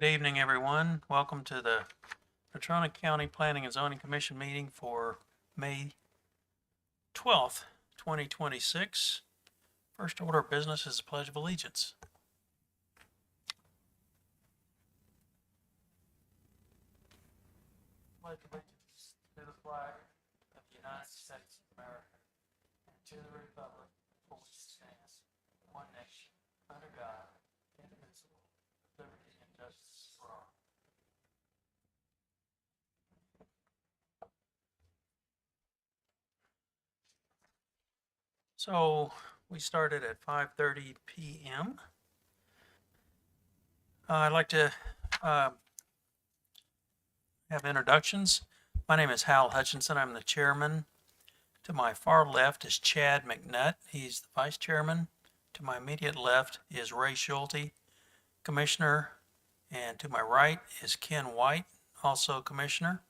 Good evening, everyone. Welcome to the Natrona County Planning and Zoning Commission meeting for May 12th, 2026. First order of business is the Pledge of Allegiance. Pledge allegiance to the flag of the United States of America and to the republic for which it stands, one nation, under God, indivisible, with liberty and justice for all. So we started at 5:30 p.m. I'd like to have introductions. My name is Hal Hutchinson. I'm the chairman. To my far left is Chad McNutt. He's the vice chairman. To my immediate left is Ray Schulte, commissioner. And to my right is Ken White, also commissioner.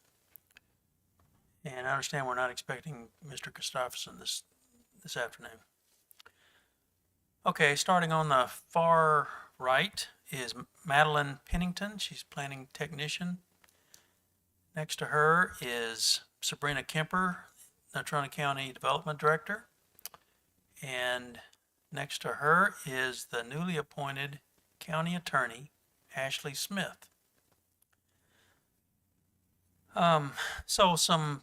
And I understand we're not expecting Mr. Christopherson this afternoon. Okay, starting on the far right is Madeline Pennington. She's planning technician. Next to her is Sabrina Kemper, Natrona County Development Director. And next to her is the newly appointed county attorney, Ashley Smith. So some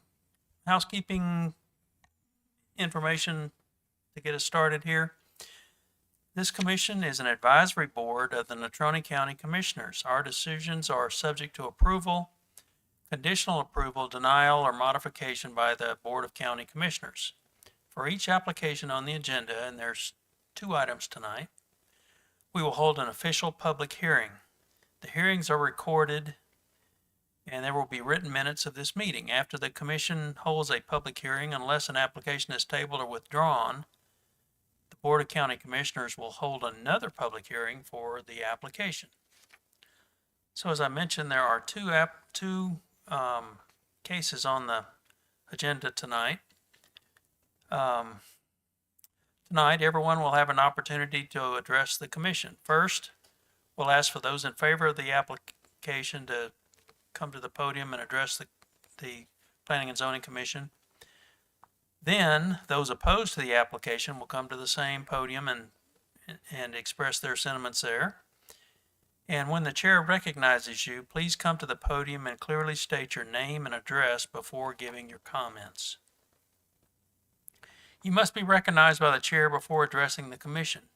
housekeeping information to get us started here. This commission is an advisory board of the Natrona County Commissioners. Our decisions are subject to approval, conditional approval, denial, or modification by the Board of County Commissioners. For each application on the agenda, and there's 2 items tonight, we will hold an official public hearing. The hearings are recorded, and there will be written minutes of this meeting. After the commission holds a public hearing, unless an application is tabled or withdrawn, the Board of County Commissioners will hold another public hearing for the application. So as I mentioned, there are two cases on the agenda tonight. Tonight, everyone will have an opportunity to address the commission. First, we'll ask for those in favor of the application to come to the podium and address the Planning and Zoning Commission. Then, those opposed to the application will come to the same podium and express their sentiments there. And when the chair recognizes you, please come to the podium and clearly state your name and address before giving your comments. You must be recognized by the chair before addressing the commission.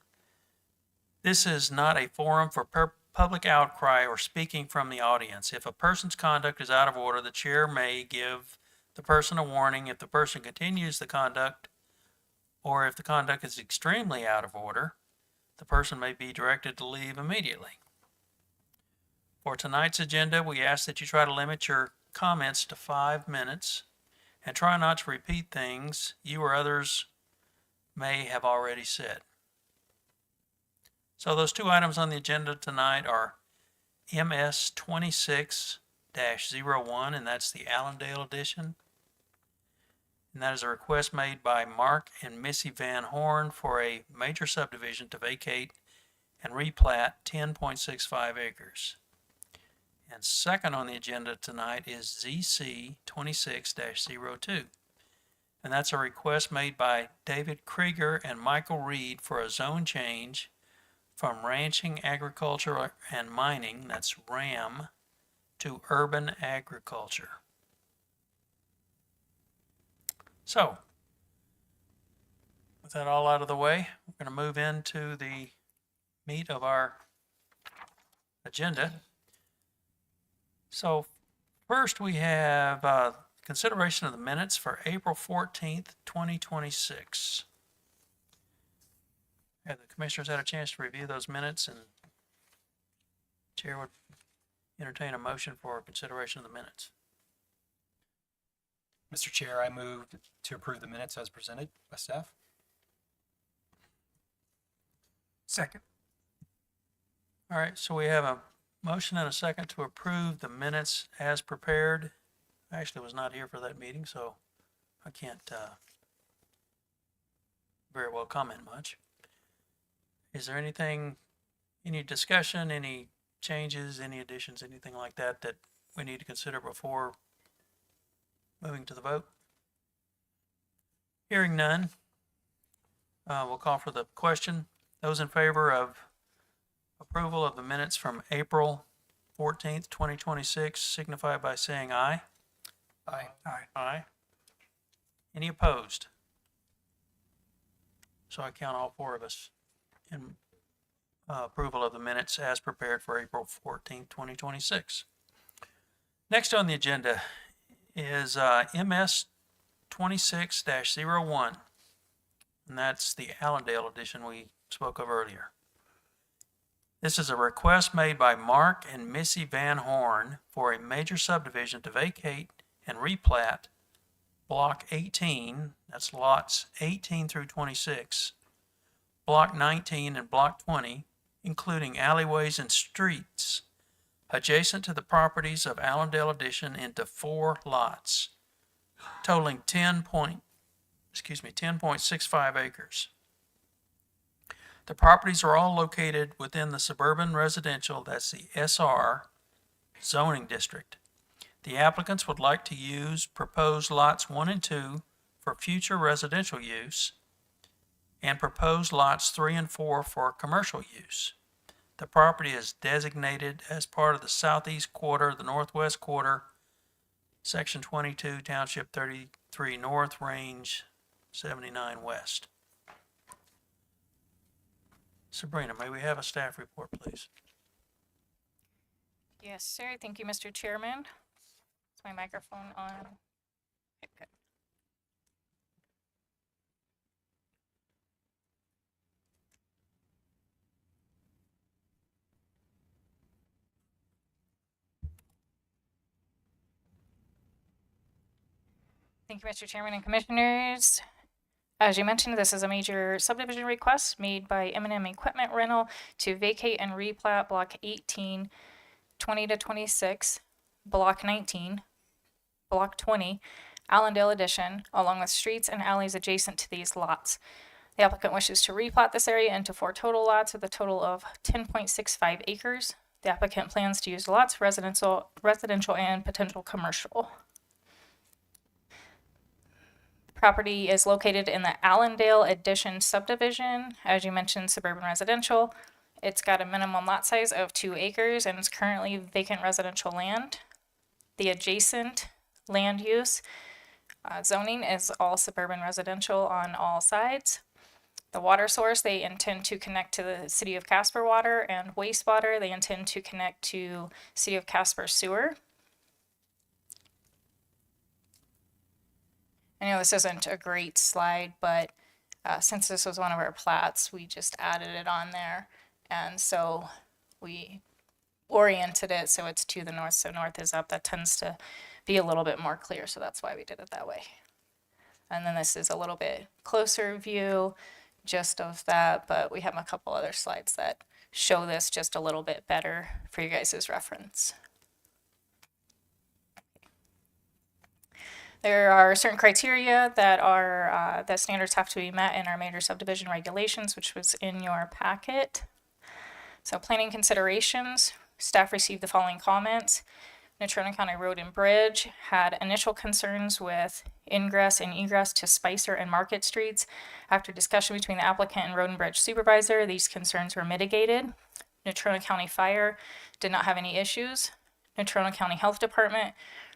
This is not a forum for public outcry or speaking from the audience. If a person's conduct is out of order, the chair may give the person a warning. If the person continues the conduct, or if the conduct is extremely out of order, the person may be directed to leave immediately. For tonight's agenda, we ask that you try to limit your comments to 5 minutes and try not to repeat things you or others may have already said. So those 2 items on the agenda tonight are MS 26-01, and that's the Allendale edition. And that is a request made by Mark and Missy Van Horn for a major subdivision to vacate and replat 10.65 acres. And second on the agenda tonight is ZC 26-02. And that's a request made by David Krieger and Michael Reed for a zone change from ranching, agriculture, and mining, that's RAM, to urban agriculture. So, with that all out of the way, we're going to move into the meat of our agenda. So first we have consideration of the minutes for April 14th, 2026. Have the commissioners had a chance to review those minutes, and Chair would entertain a motion for consideration of the minutes. Mr. Chair, I move to approve the minutes as presented by staff. Second. All right, so we have a motion and a second to approve the minutes as prepared. I actually was not here for that meeting, so I can't very well comment much. Is there anything, any discussion, any changes, any additions, anything like that that we need to consider before moving to the vote? Hearing none, we'll call for the question. Those in favor of approval of the minutes from April 14th, 2026 signify by saying aye. Aye. Aye. Aye. Any opposed? So I count all four of us in approval of the minutes as prepared for April 14th, 2026. Next on the agenda is MS 26-01, and that's the Allendale edition we spoke of earlier. This is a request made by Mark and Missy Van Horn for a major subdivision to vacate and replat Block 18, that's lots 18 through 26, Block 19 and Block 20, including alleyways and streets, adjacent to the properties of Allendale Addition into 4 lots, totaling 10.65 acres. The properties are all located within the suburban residential, that's the SR, zoning district. The applicants would like to use proposed lots 1 and 2 for future residential use and proposed lots 3 and 4 for commercial use. The property is designated as part of the southeast quarter, the northwest quarter, Section 22, Township 33 North, Range 79 West. Sabrina, may we have a staff report, please? Yes, sir. Thank you, Mr. Chairman. Is my microphone on? Okay, good. Thank you, Mr. Chairman and Commissioners. As you mentioned, this is a major subdivision request made by M&M Equipment Rental to vacate and replat Block 18, 20 to 26, Block 19, Block 20, Allendale Addition, along with streets and alleys adjacent to these lots. The applicant wishes to replat this area into 4 total lots with a total of 10.65 acres. The applicant plans to use lots residential and potential commercial. Property is located in the Allendale Addition subdivision, as you mentioned, suburban residential. It's got a minimum lot size of 2 acres and is currently vacant residential land. The adjacent land use zoning is all suburban residential on all sides. The water source, they intend to connect to the City of Casper water, and wastewater, they intend to connect to City of Casper sewer. I know this isn't a great slide, but since this was one of our plats, we just added it on there. And so we oriented it so it's to the north, so north is up. That tends to be a little bit more clear, so that's why we did it that way. And then this is a little bit closer view just of that, but we have a couple other slides that show this just a little bit better for you guys' reference. There are certain criteria that are that standards have to be met in our major subdivision regulations, which was in your packet. So planning considerations, staff received the following comments. Natrona County Road and Bridge had initial concerns with ingress and egress to Spicer and Market Streets. After discussion between the applicant and Road and Bridge supervisor, these concerns were mitigated. Natrona County Fire did not have any issues. Natrona County Health Department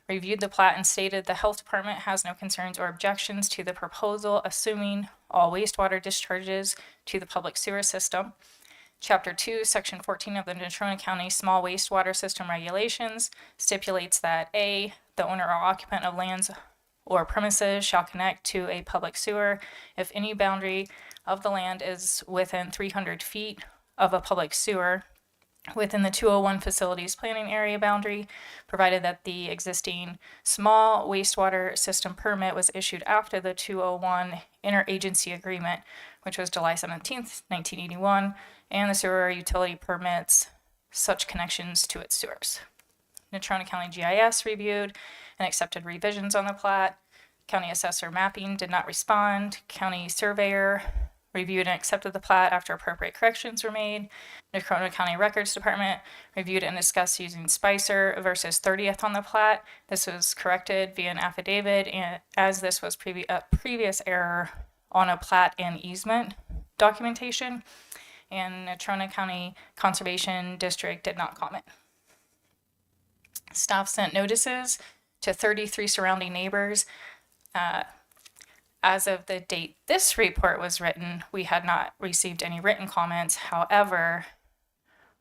reviewed the plat and stated the health department has no concerns or objections to the proposal, assuming all wastewater discharges to the public sewer system. Chapter 2, Section 14 of the Natrona County Small Wastewater System Regulations stipulates that A, the owner or occupant of lands or premises shall connect to a public sewer if any boundary of the land is within 300 feet of a public sewer within the 201 facilities planning area boundary, provided that the existing small wastewater system permit was issued after the 201 interagency agreement, which was July 17th, 1981, and the sewer utility permits such connections to its sewers. Natrona County GIS reviewed and accepted revisions on the plat. County assessor mapping did not respond. County surveyor reviewed and accepted the plat after appropriate corrections were made. Natrona County Records Department reviewed and discussed using Spicer versus 30th on the plat. This was corrected via an affidavit, and as this was a previous error on a plat and easement documentation, and Natrona County Conservation District did not comment. Staff sent notices to 33 surrounding neighbors. As of the date this report was written, we had not received any written comments. However,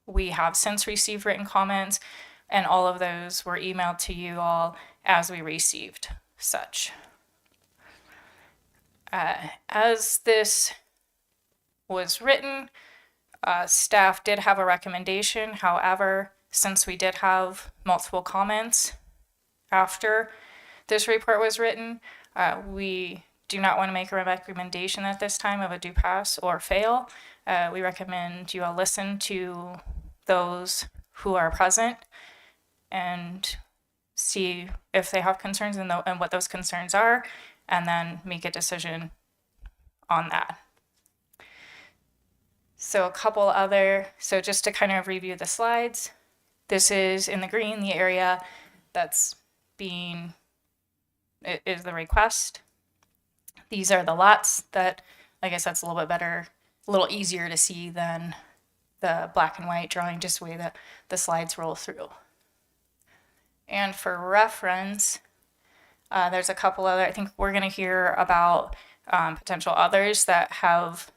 we have since received written comments, and all of those were emailed to you all as we received such. As this was written, staff did have a recommendation. However, since we did have multiple comments after this report was written, we do not want to make a recommendation at this time of a do pass or fail. We recommend you all listen to those who are present and see if they have concerns and what those concerns are, and then make a decision on that. So just to kind of review the slides, this is in the green, the area that's is the request. These are the lots that, I guess that's a little bit better, a little easier to see than the black and white drawing, just the way that the slides roll through. And for reference, there's a couple other, I think we're going to hear about potential others that have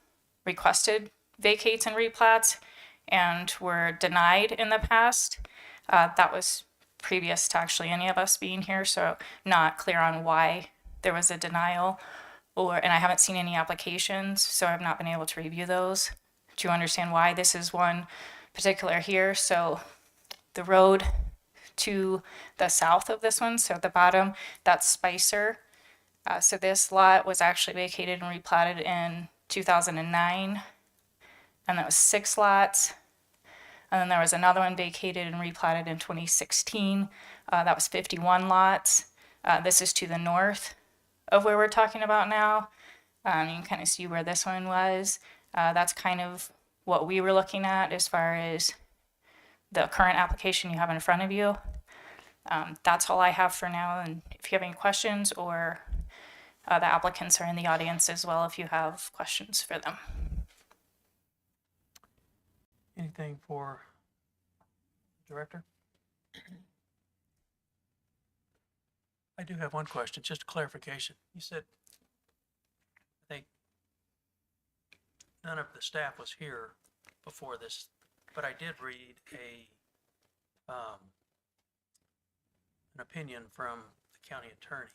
requested vacates and replats and were denied in the past. That was previous to actually any of us being here, so not clear on why there was a denial, and I haven't seen any applications, so I've not been able to review those to understand why. This is one particular here. So the road to the south of this one, so at the bottom, that's Spicer. So this lot was actually vacated and replatted in 2009, and that was 6 lots. And then there was another one vacated and replatted in 2016. That was 51 lots. This is to the north of where we're talking about now. You can kind of see where this one was. That's kind of what we were looking at as far as the current application you have in front of you. That's all I have for now. And if you have any questions, or the applicants are in the audience as well, if you have questions for them. Anything for Director? I do have one question, just a clarification. You said, I think, none of the staff was here before this, but I did read an opinion from the county attorney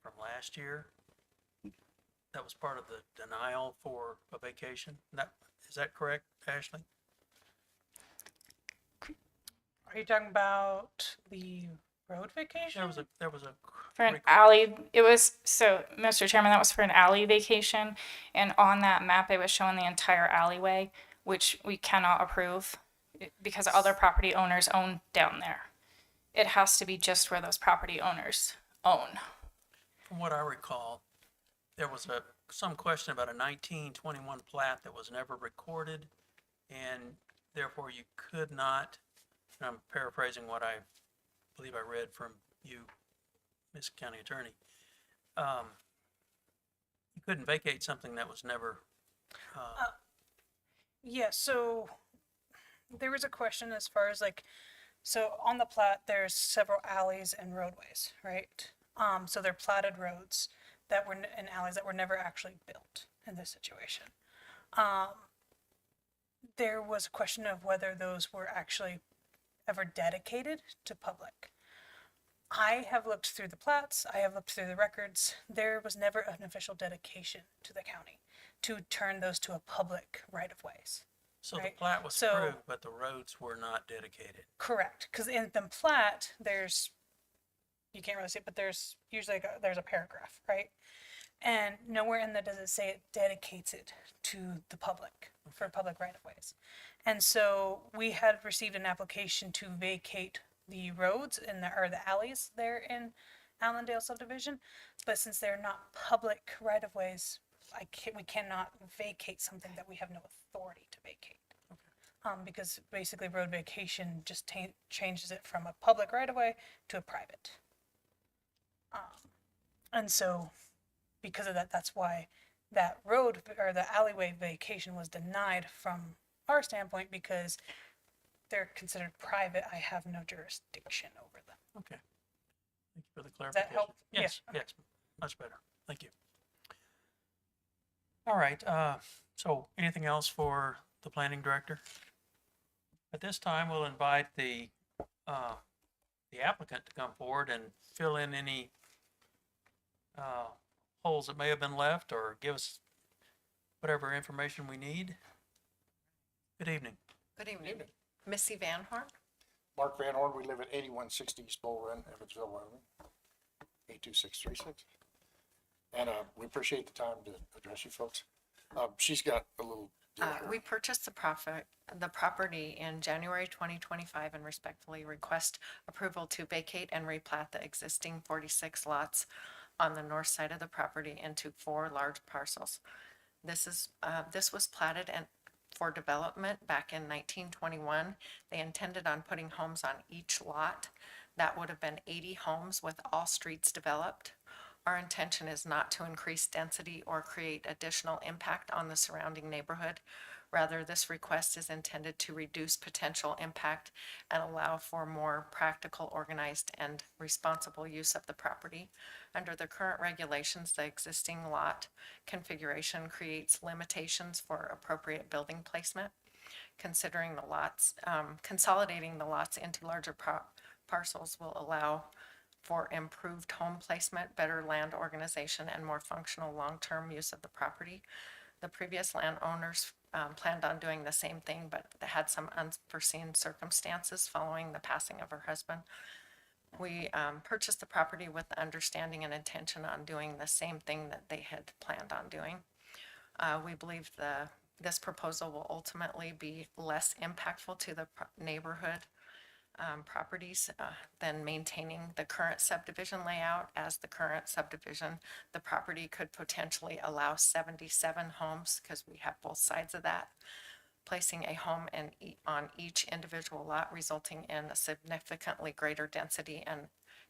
from last year. That was part of the denial for a vacation. Is that correct, Ashley? Are you talking about the road vacation? There was a For an alley, it was, so, Mr. Chairman, that was for an alley vacation, and on that map, it was showing the entire alleyway, which we cannot approve because other property owners own down there. It has to be just where those property owners own. From what I recall, there was some question about a 1921 plat that was never recorded, and therefore you could not, and I'm paraphrasing what I believe I read from you, Miss County Attorney, you couldn't vacate something that was never. Yeah, so there was a question as far as so on the plat, there's several alleys and roadways, right? So they're platted roads that were and alleys that were never actually built in this situation. There was a question of whether those were actually ever dedicated to public. I have looked through the plats, I have looked through the records. There was never an official dedication to the county to turn those to a public right-of-ways. So the Right. plat was So- approved, but the roads were not dedicated. Correct, because in the plat, you can't really see it, but there's usually there's a paragraph, right? And nowhere in there does it say it dedicates it to the public for public right-of-ways. And so we had received an application to vacate the roads or the alleys there in Allendale subdivision, but since they're not public right-of-ways, we cannot vacate something that we have no authority to vacate. Because basically road vacation just changes it from a public right of way to a private. And so because of that, that's why that road or the alleyway vacation was denied from our standpoint, because they're considered private. I have no jurisdiction over them. Okay. Thank you for the that clarification. help? Yeah, Yes, okay. yes, much better. Thank you. All right, so anything else for the planning director? At this time, we'll invite the applicant to come forward and fill in any holes that may have been left or give us whatever information we need. Good evening. Good evening. Missy Van Horn. Mark Van Horn, we live at 8160 East Bull Run, Evansville, Wyoming, 82636. And we appreciate the time to address you folks. She's got a little deal here. We purchased the property in January 2025 and respectfully request approval to vacate and replat the existing 46 lots on the north side of the property into 4 large parcels. This was platted and for development back in 1921. They intended on putting homes on each lot. That would have been 80 homes with all streets developed. Our intention is not to increase density or create additional impact on the surrounding neighborhood. Rather, this request is intended to reduce potential impact and allow for more practical, organized, and responsible use of the property. Under the current regulations, the existing lot configuration creates limitations for appropriate building placement. Considering the lots, consolidating the lots into larger parcels will allow for improved home placement, better land organization, and more functional long-term use of the property. The previous landowners planned on doing the same thing, but had some unforeseen circumstances following the passing of her husband. We purchased the property with the understanding and intention on doing the same thing that they had planned on doing. We believe this proposal will ultimately be less impactful to the neighborhood properties than maintaining the current subdivision layout. As the current subdivision, the property could potentially allow 77 homes because we have both sides of that. Placing a home on each individual lot resulting in a significantly greater density and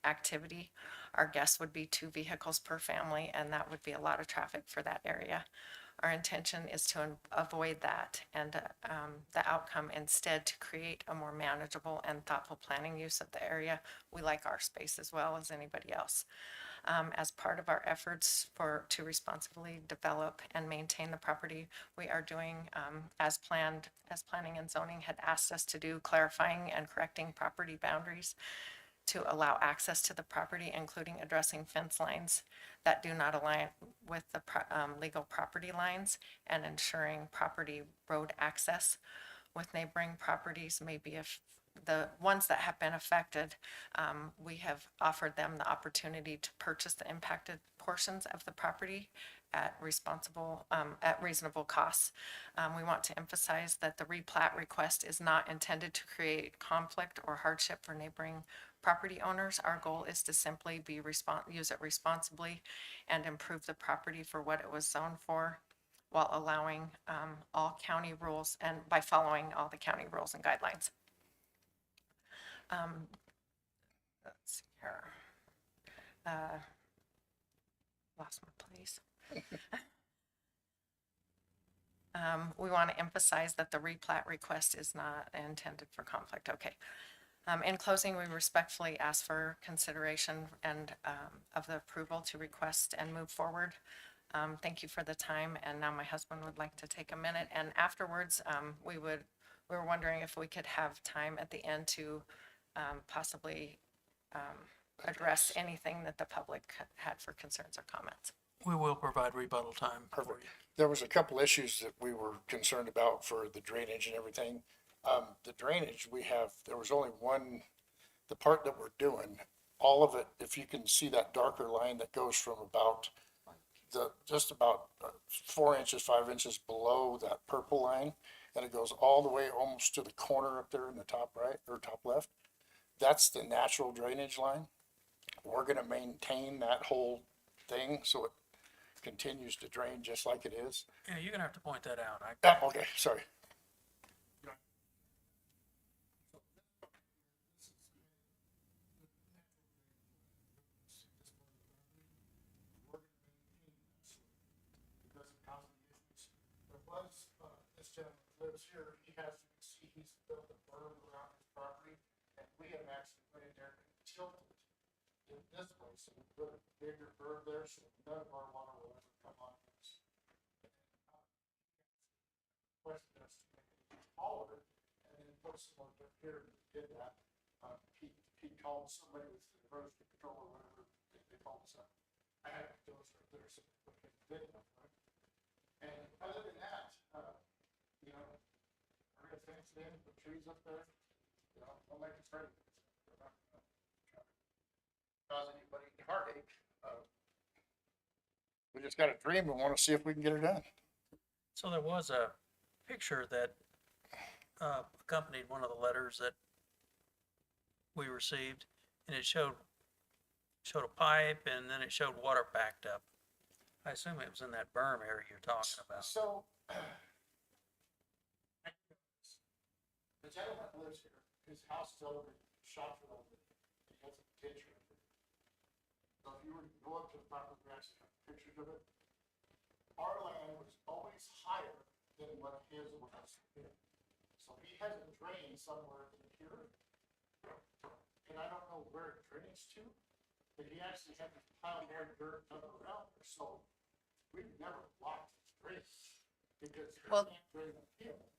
activity. Our guess would be 2 vehicles per family, and that would be a lot of traffic for that area. Our intention is to avoid that and the outcome instead to create a more manageable and thoughtful planning use of the area. We like our space as well as anybody else. As part of our efforts to responsibly develop and maintain the property, we are doing as planned, as planning and zoning had asked us to do, clarifying and correcting property boundaries to allow access to the property, including addressing fence lines that do not align with the legal property lines and ensuring property road access with neighboring properties. Maybe if the ones that have been affected, we have offered them the opportunity to purchase the impacted portions of the property at reasonable costs. We want to emphasize that the replat request is not intended to create conflict or hardship for neighboring property owners. Our goal is to simply use it responsibly and improve the property for what it was zoned for, while allowing all county rules and by following all the county rules and guidelines. Let's see here. Lost my place. We want to emphasize that the replat request is not intended for conflict. Okay. In closing, we respectfully ask for consideration and of the approval to request and move forward. Thank you for the time. And now my husband would like to take a minute. And afterwards, we were wondering if we could have time at the end to possibly address anything that the public had for concerns or comments. We will provide rebuttal time for Perfect. you. There was a couple issues that we were concerned about for the drainage and everything. The drainage there was only one, the part that we're doing, all of it, if you can see that darker line that goes from about just about 4 inches, 5 inches below that purple line, and it goes all the way almost to the corner up there in the top right or top left. That's the natural drainage line. We're gonna maintain that whole thing so continues to drain just like it is. Yeah, you're gonna have to point that out. Okay, sorry. There was, this gentleman lives here, he has, he's built a berm around his property, and we have actually went in there and tilted it this way, so we put a bigger berm there, so none of our water will ever come on this. Requested us to make it taller, and then put some more dirt here, and we did that. He called somebody with the erosion control or whatever, they called us up. I had those right there, so we could bid enough, right? And other than that, you know, we're gonna fence it in, put trees up there, you know, we'll make it pretty. We're not gonna try to cause anybody heartache. We just got a dream and wanna see if we can get it done. So there was a picture that accompanied one of the letters that we received, and it showed a pipe, and then it showed water backed up. I assume it was in that berm area you're talking about. So, the gentleman that lives here, his house is over, shops are over, he has a ditch right there. So if you were to go up to the property, we actually have pictures of it. Our land was always higher than what his was here. So he has a drain somewhere in here. And I don't know where it drains to, but he actually had this pile more dirt dug around there, so we've never blocked his drain. Because he Well- can't drain uphill.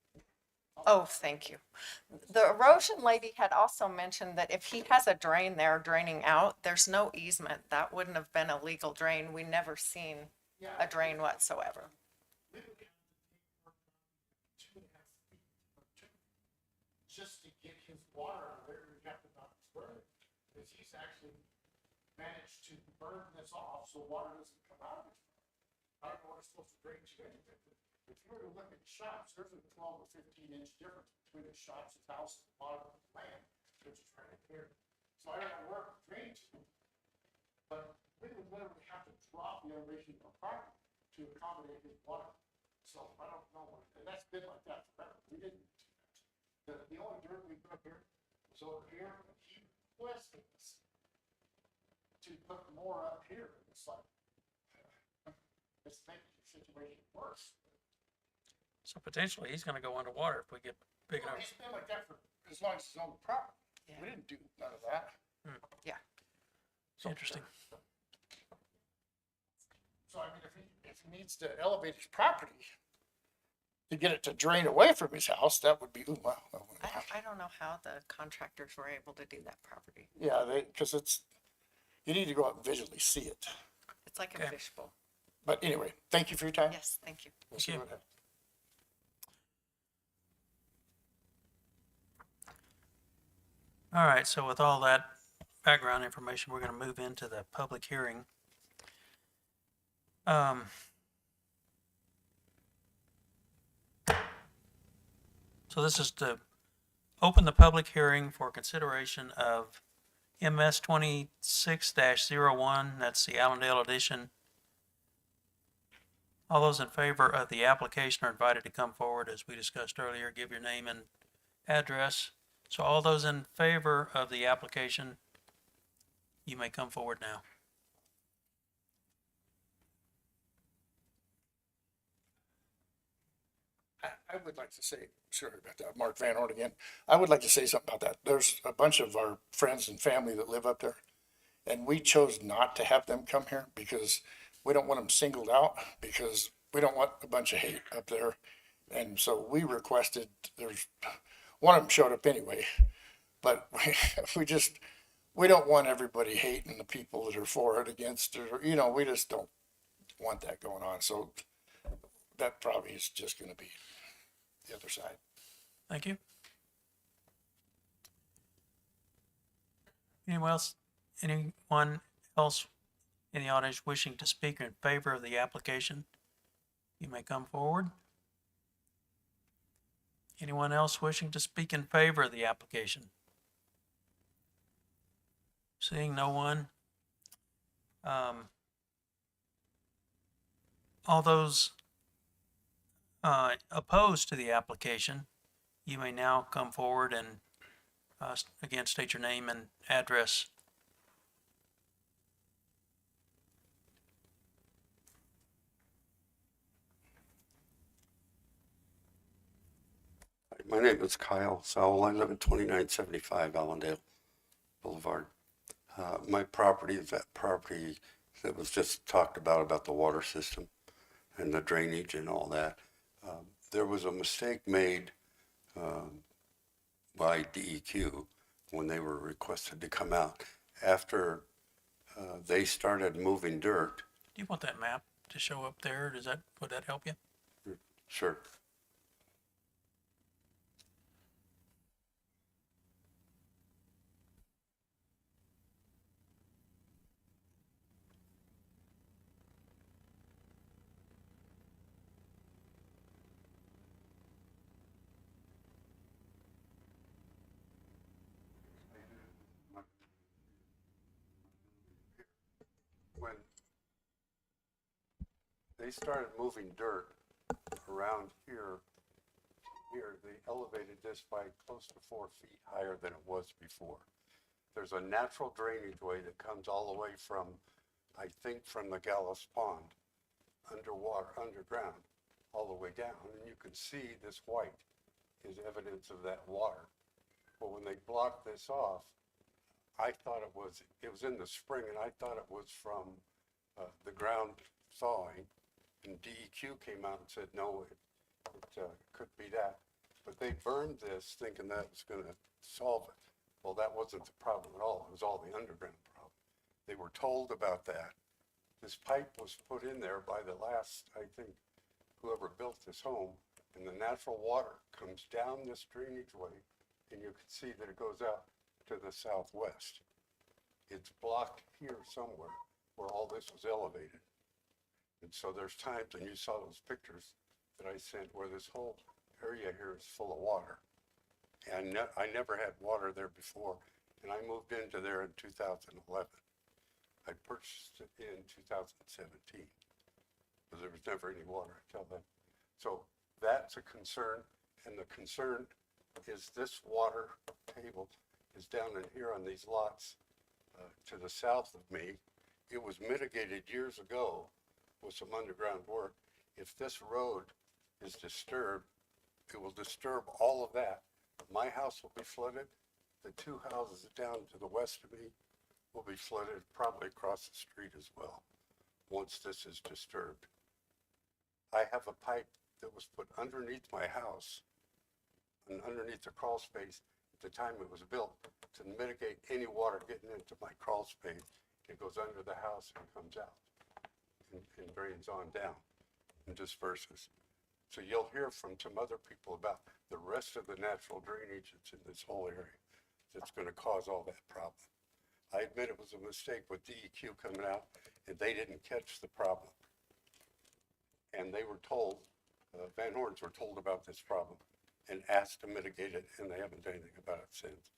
Oh, thank you. The erosion lady had also mentioned that if he has a drain there draining out, there's no easement. That wouldn't have been a legal drain. We never seen Yeah. a drain whatsoever. We would have to take work on 2.5 feet or two, just to get his water out of there, we have to knock his burn. Because he's actually managed to burn this off, so water doesn't come out of it. I don't know what it's supposed to drain to anything, but if you were to look at shops, there's a 12 or 15-inch difference between the shops, the house, and the bottom of the land, which is right here. So I don't know where it drains to, but we would literally have to drop the elevation of our property to accommodate his water. So I don't know, and that's been like that forever. We didn't do that. The only dirt we put here was over here, and he requested us to put more up here. It's like, it's making the situation worse. So potentially he's gonna go underwater if we get big Well, enough. he's been like that for as long as he's on the property. Yeah. We didn't do none of that. Yeah. So- Interesting. So I mean, if he needs to elevate his property to get it to drain away from his house, that would be, ooh, wow. that wouldn't happen. I don't know how the contractors were able to do that property. Yeah, because you need to go out and visually see it. It's like Okay. a fishbowl. But anyway, thank you for your time. Yes, thank you. We'll see you. what happens. All right, so with all that background information, we're gonna move into the public hearing. So this is to open the public hearing for consideration of MS 26-01, that's the Allendale edition. All those in favor of the application are invited to come forward, as we discussed earlier, give your name and address. So all those in favor of the application, you may come forward now. I would like to say, sorry about that, Mark Van Horn again. I would like to say something about that. There's a bunch of our friends and family that live up there. And we chose not to have them come here because we don't want them singled out, because we don't want a bunch of hate up there. And so we requested, one of them showed up anyway, but we don't want everybody hating the people that are for it, against it, or, we just don't want that going on. So that probably is just gonna be the other side. Thank you. Anyone else in the audience wishing to speak in favor of the application? You may come forward. Anyone else wishing to speak in favor of the application? Seeing no one. All those opposed to the application, you may now come forward and again state your name and address. My name is Kyle Sowell. I live at 2975 Allendale Boulevard. My property is that property that was just talked about the water system and the drainage and all that. There was a mistake made by DEQ when they were requested to come out. After they started moving dirt, Do you want that map to show up there? Would that help you? sure. When they started moving dirt around here, they elevated this by close to 4 feet higher than it was before. There's a natural drainage way that comes all the way from, I think, from the Gallows Pond, underground, all the way down. And you can see this white is evidence of that water. But when they blocked this off, I thought it was in the spring, and I thought it was from the ground thawing. And DEQ came out and said, no, it could be that. But they burned this thinking that was going to solve it. Well, that wasn't the problem at all. It was all the underground problem. They were told about that. This pipe was put in there by the last, I think, whoever built this home, and the natural water comes down this drainage way, and you can see that it goes out to the southwest. It's blocked here somewhere where all this was elevated. And so there's times, and you saw those pictures that I sent, where this whole area here is full of water. And I never had water there before, and I moved into there in 2011. I purchased it in 2017, because there was never any water until then. So that's a concern, and the concern is this water table is down in here on these lots to the south of me. It was mitigated years ago with some underground work. If this road is disturbed, it will disturb all of that. My house will be flooded. The two houses down to the west of me will be flooded, probably across the street as well, once this is disturbed. I have a pipe that was put underneath my house and underneath the crawl space at the time it was built to mitigate any water getting into my crawl space. It goes under the house and comes out and drains on down and disperses. So you'll hear from some other people about the rest of the natural drainage that's in this whole area that's going to cause all that problem. I admit it was a mistake with DEQ coming out, and they didn't catch the problem. And they were told, Van Horns were told about this problem and asked to mitigate it, and they haven't done anything about it since.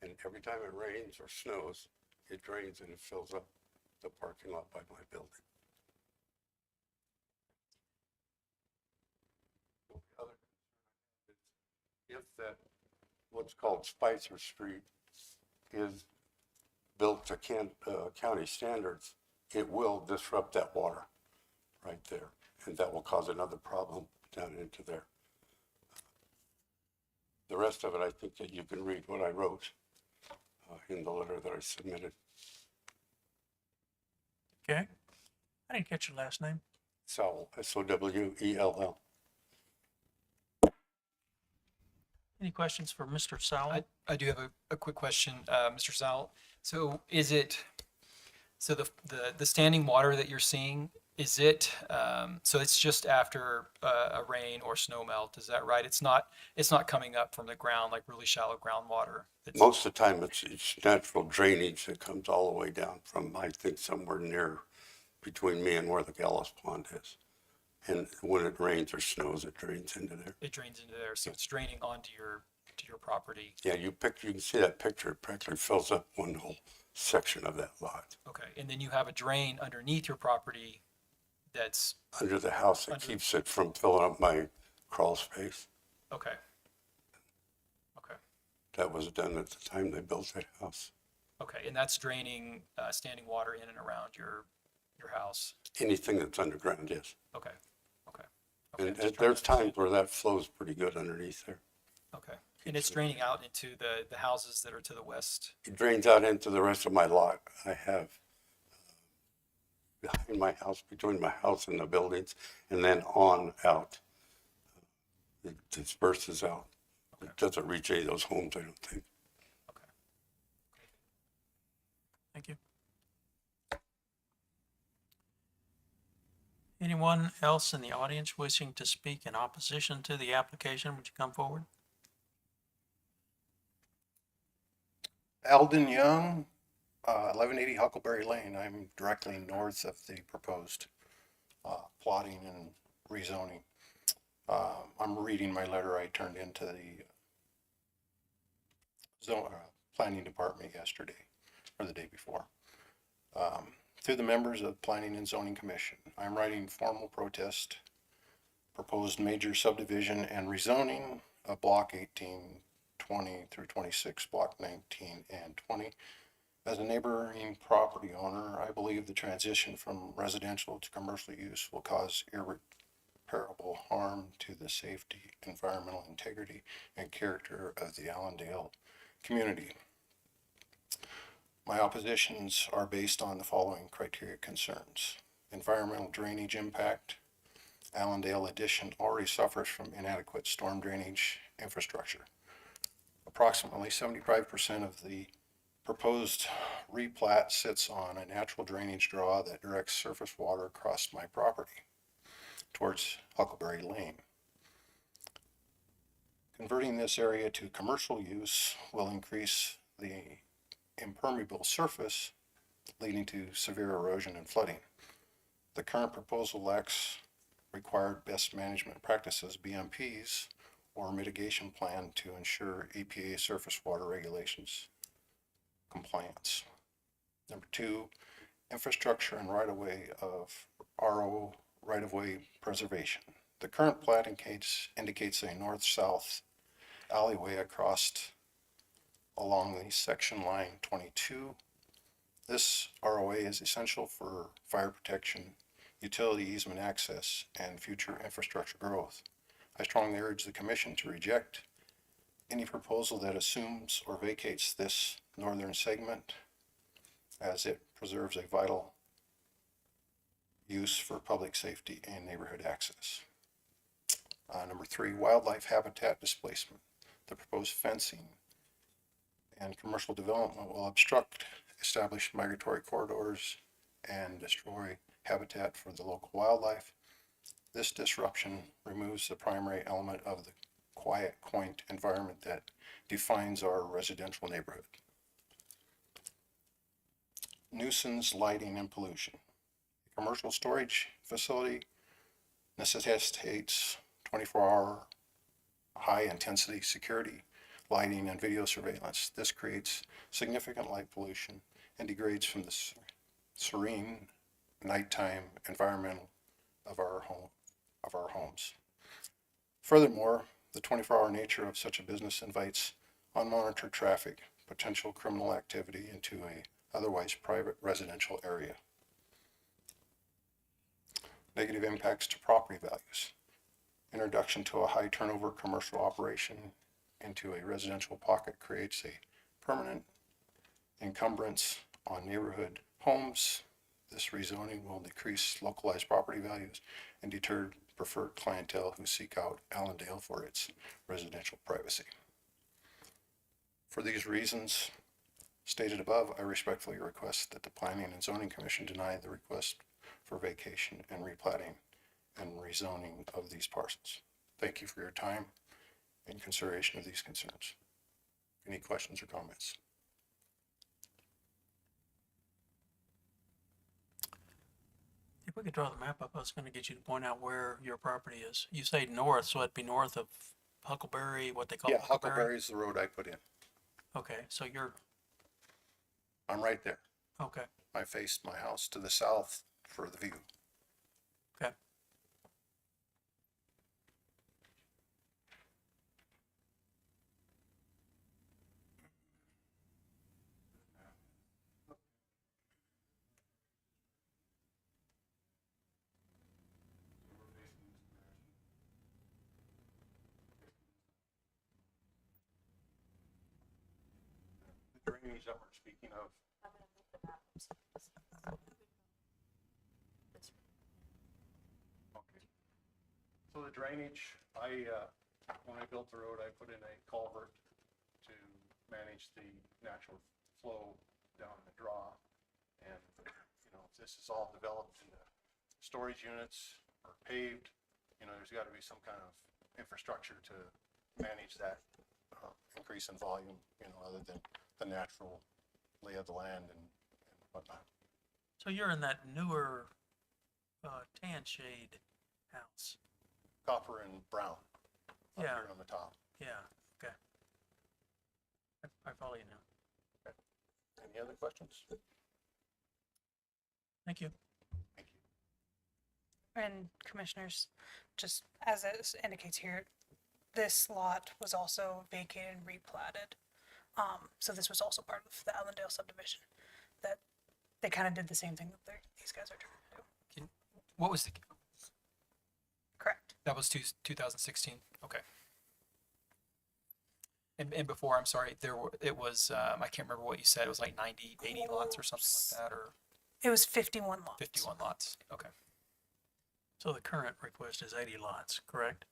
And every time it rains or snows, it drains and it fills up the parking lot by my building. The other concern is if that, what's called Spicer Street, is built to county standards, it will disrupt that water right there, and that will cause another problem down into there. The rest of it, I think that you can read what I wrote in the letter that I submitted. Okay. I didn't catch your last name. Sowell, Sowell. Any questions for Mr. Sowell? I do have a quick question, Mr. Sal. So is it, so the standing water that you're seeing, is it, so it's just after a rain or snow melt, is that right? It's not coming up from the ground, like really shallow groundwater? Most of the time, it's natural drainage that comes all the way down from, I think, somewhere near between me and where the Gallows Pond is. And when it rains or snows, it drains into there. It drains into there, so it's draining onto your property. Yeah, you can see that picture. It practically fills up one whole section of that lot. Okay, and then you have a drain underneath your property that's, Under the house, it Under- keeps it from filling up my crawl space. okay. Okay, That was done at the time they built that house. okay, and that's draining, standing water in and around your house? Anything that's underground, yes. Okay, okay. Okay, And I'm just trying to there's understand. times where that flows pretty good underneath there. Okay, and it's draining out into the houses that are to the west? It drains out into the rest of my lot. I have behind my house, between my house and the buildings, and then on out. It disperses out. It doesn't reach any of those homes, I don't think. Okay. Thank you. Anyone else in the audience wishing to speak in opposition to the application, would you come forward? Alden Young, 1180 Huckleberry Lane. I'm directly north of the proposed plotting and rezoning. I'm reading my letter I turned into the planning department yesterday, or the day before. To the members of Planning and Zoning Commission, I'm writing formal protest, proposed major subdivision and rezoning of Block 18, 20 through 26, Block 19 and 20. As a neighboring property owner, I believe the transition from residential to commercial use will cause irreparable harm to the safety, environmental integrity, and character of the Allendale community. My oppositions are based on the following criteria concerns: environmental drainage impact. Allendale addition already suffers from inadequate storm drainage infrastructure. Approximately 75% of the proposed replat sits on a natural drainage draw that directs surface water across my property towards Huckleberry Lane. Converting this area to commercial use will increase the impermeable surface, leading to severe erosion and flooding. The current proposal lacks required best management practices, BMPs, or mitigation plan to ensure EPA surface water regulations compliance. Number two, infrastructure and right-of-way of RO right-of-way preservation. The current plat indicates a north-south alleyway across along the section line 22. This ROA is essential for fire protection, utility easement access, and future infrastructure growth. I strongly urge the Commission to reject any proposal that assumes or vacates this northern segment, as it preserves a vital use for public safety and neighborhood access. Number three, wildlife habitat displacement. The proposed fencing and commercial development will obstruct established migratory corridors and destroy habitat for the local wildlife. This disruption removes the primary element of the quiet, quaint environment that defines our residential neighborhood. Nuisance, lighting, and pollution. A commercial storage facility necessitates 24-hour high-intensity security, lighting, and video surveillance. This creates significant light pollution and degrades from the serene nighttime environmental of our homes. Furthermore, the 24-hour nature of such a business invites unmonitored traffic, potential criminal activity into a otherwise private residential area. Negative impacts to property values. Introduction to a high turnover commercial operation into a residential pocket creates a permanent encumbrance on neighborhood homes. This rezoning will decrease localized property values and deter preferred clientele who seek out Allendale for its residential privacy. For these reasons stated above, I respectfully request that the Planning and Zoning Commission deny the request for vacation and replatting and rezoning of these parcels. Thank you for your time and consideration of these concerns. Any questions or comments? If we could draw the map up, I was gonna get you to point out where your property is. You say north, so it'd be north of Huckleberry, what they call Yeah, Huckleberry? Huckleberry is the road I put in. Okay, so you're, I'm right there. okay, I faced my house to the south for the view. drainage that we're speaking of. Okay. So the drainage, when I built the road, I put in a culvert to manage the natural flow down the draw. And, if this is all developed into storage units or paved, there's gotta be some kind of infrastructure to manage that Increase in volume, other than the natural lay of the land and whatnot. So you're in that newer, tan shade house. Copper and brown up Yeah. here on the top. Yeah, okay. I follow you now. Any other questions? Thank you. Thank you. And commissioners, just as it indicates here, this lot was also vacated and replatted. So this was also part of the Allendale subdivision. That they kind of did the same thing that these guys are trying to do. What was the, Correct. that was 2016? Okay. And before, I'm sorry, it was, I can't remember what you said. It was like 90, 80 lots or something like that, or It was 51 lots. 51 lots. Okay. So the current request is 80 lots, correct?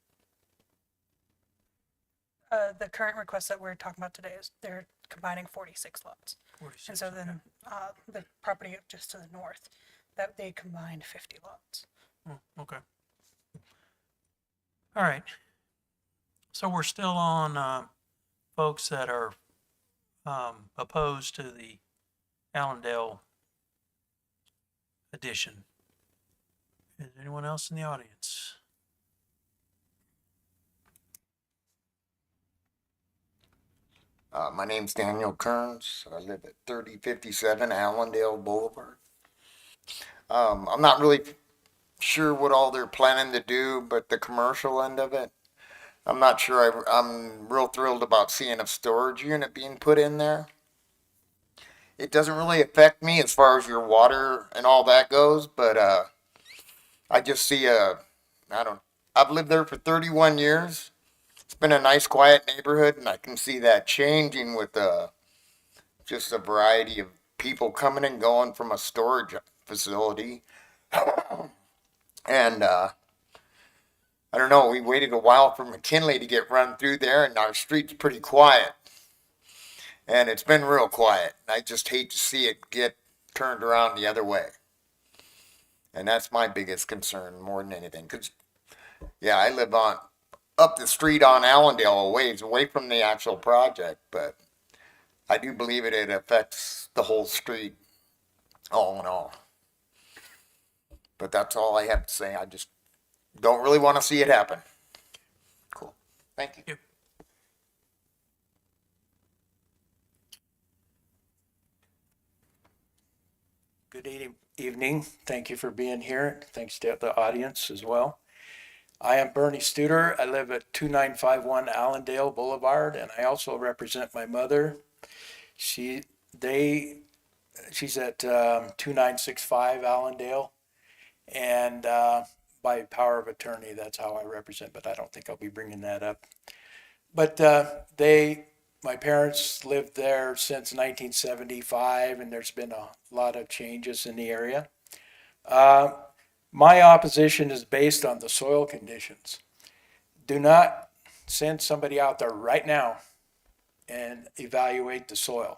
The current request that we're talking about today is they're combining 46 lots. 46. And so okay. then the property just to the north, that they combined 50 lots. Oh, okay. All right. So we're still on folks that are opposed to the Allendale addition. Is there anyone else in the audience? My name's Daniel Kearns. I live at 3057 Allendale Boulevard. I'm not really sure what all they're planning to do, but the commercial end of it, I'm not sure. I'm real thrilled about seeing a storage unit being put in there. It doesn't really affect me as far as your water and all that goes, but I just see I've lived there for 31 years. It's been a nice, quiet neighborhood, and I can see that changing with just a variety of people coming and going from a storage facility. And I don't know, we waited a while for McKinley to get run through there, and our street's pretty quiet. And it's been real quiet. I just hate to see it get turned around the other way. And that's my biggest concern more than anything. Because, yeah, I live up the street on Allendale a ways away from the actual project, but I do believe it affects the whole street all in all. But that's all I have to say. I just don't really want to see it happen. Cool. Thank you. Good evening. Thank you for being here. Thanks to the audience as well. I am Bernie Studer. I live at 2951 Allendale Boulevard, and I also represent my mother. She's at 2965 Allendale, and by power of attorney, that's how I represent, but I don't think I'll be bringing that up. But my parents lived there since 1975, and there's been a lot of changes in the area. My opposition is based on the soil conditions. Do not send somebody out there right now and evaluate the soil.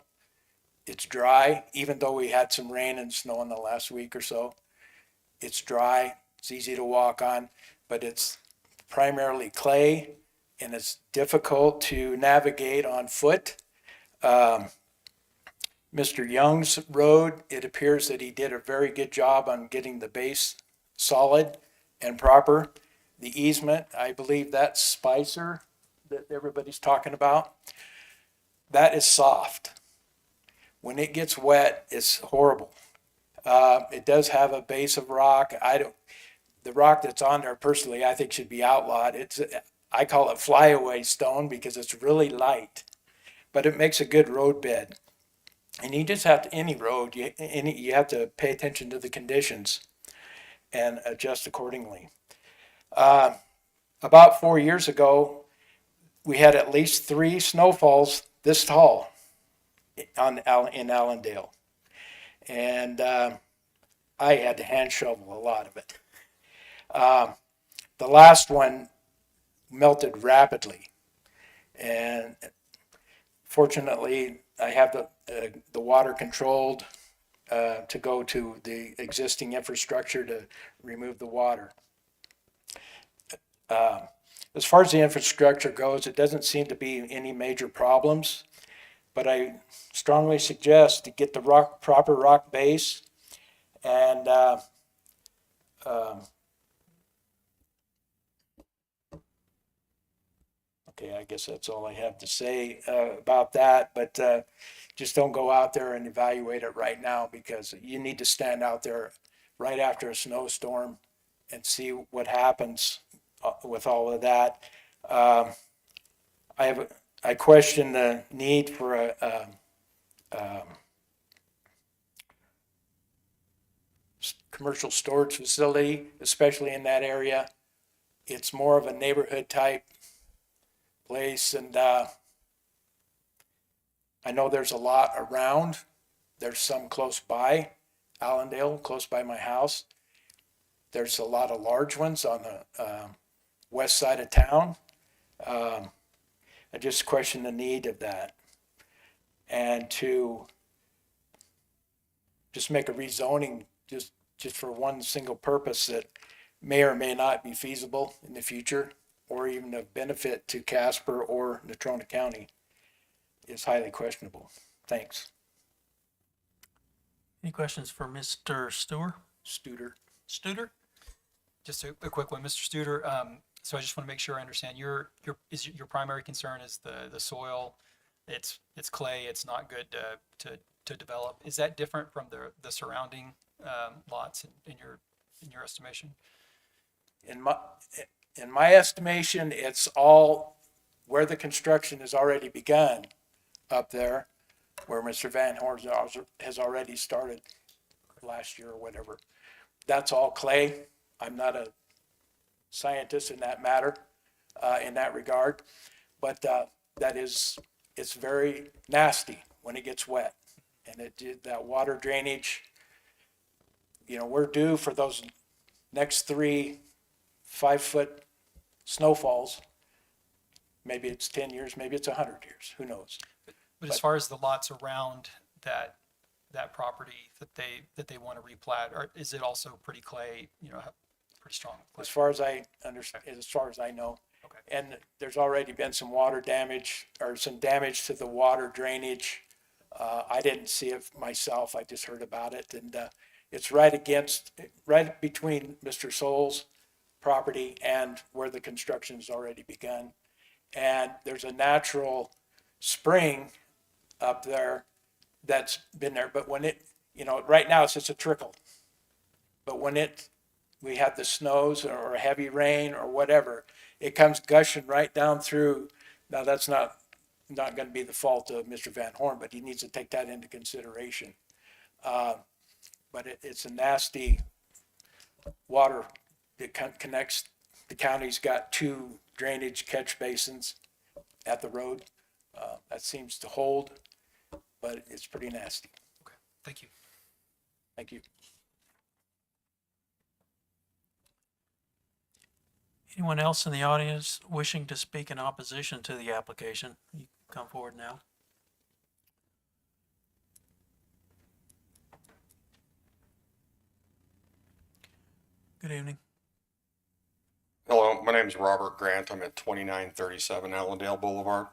It's dry, even though we had some rain and snow in the last week or so. It's dry, it's easy to walk on, but it's primarily clay, and it's difficult to navigate on foot. Mr. Young's road, it appears that he did a very good job on getting the base solid and proper. The easement, I believe that's Spicer that everybody's talking about. That is soft. When it gets wet, it's horrible. It does have a base of rock. The rock that's on there personally, I think should be outlawed. I call it flyaway stone because it's really light, but it makes a good road bed. And you just have to, any road, you have to pay attention to the conditions and adjust accordingly. About 4 years ago, we had at least 3 snowfalls this tall. in Allendale. And I had to hand shovel a lot of it. The last one melted rapidly, and fortunately, I have the water controlled to go to the existing infrastructure to remove the water. As far as the infrastructure goes, it doesn't seem to be any major problems, but I strongly suggest to get the proper rock base and okay, I guess that's all I have to say about that, but just don't go out there and evaluate it right now, because you need to stand out there right after a snowstorm and see what happens with all of that. I question the need for a commercial storage facility, especially in that area. It's more of a neighborhood type place, and I know there's a lot around. There's some close by Allendale, close by my house. There's a lot of large ones on the west side of town. I just question the need of that. And to just make a rezoning just for one single purpose that may or may not be feasible in the future, or even of benefit to Casper or Natrona County, is highly questionable. Thanks. Any questions for Mr. Studer? Studer? Just a quick one, Mr. Studer. So I just want to make sure I understand. Your primary concern is the soil. It's clay. It's not good to develop. Is that different from the surrounding lots in your estimation? In my estimation, it's all where the construction has already begun up there, where Mr. Van Horn has already started last year or whatever. That's all clay. I'm not a scientist in that matter, in that regard, but it's very nasty when it gets wet, and that water drainage. We're due for those next 3 5-foot snowfalls. Maybe it's 10 years, maybe it's 100 years. Who knows? But as far as the lots around that property that they want to replat, is it also pretty clay? Pretty strong clay? As far as I understand, as far as I know. Okay. And there's already been some water damage, or some damage to the water drainage. I didn't see it myself. I just heard about it, and it's right between Mr. Souls' property and where the construction's already begun. And there's a natural spring up there that's been there, but when right now it's just a trickle. But when we have the snows or heavy rain or whatever, it comes gushing right down through. Now that's not going to be the fault of Mr. Van Horn, but he needs to take that into consideration. But it's a nasty water that connects. The county's got 2 drainage catch basins at the road. That seems to hold, but it's pretty nasty. Okay. Thank you. Thank you. Anyone else in the audience wishing to speak in opposition to the application? You can come forward now. Good evening. Hello, my name is Robert Grant. I'm at 2937 Allendale Boulevard.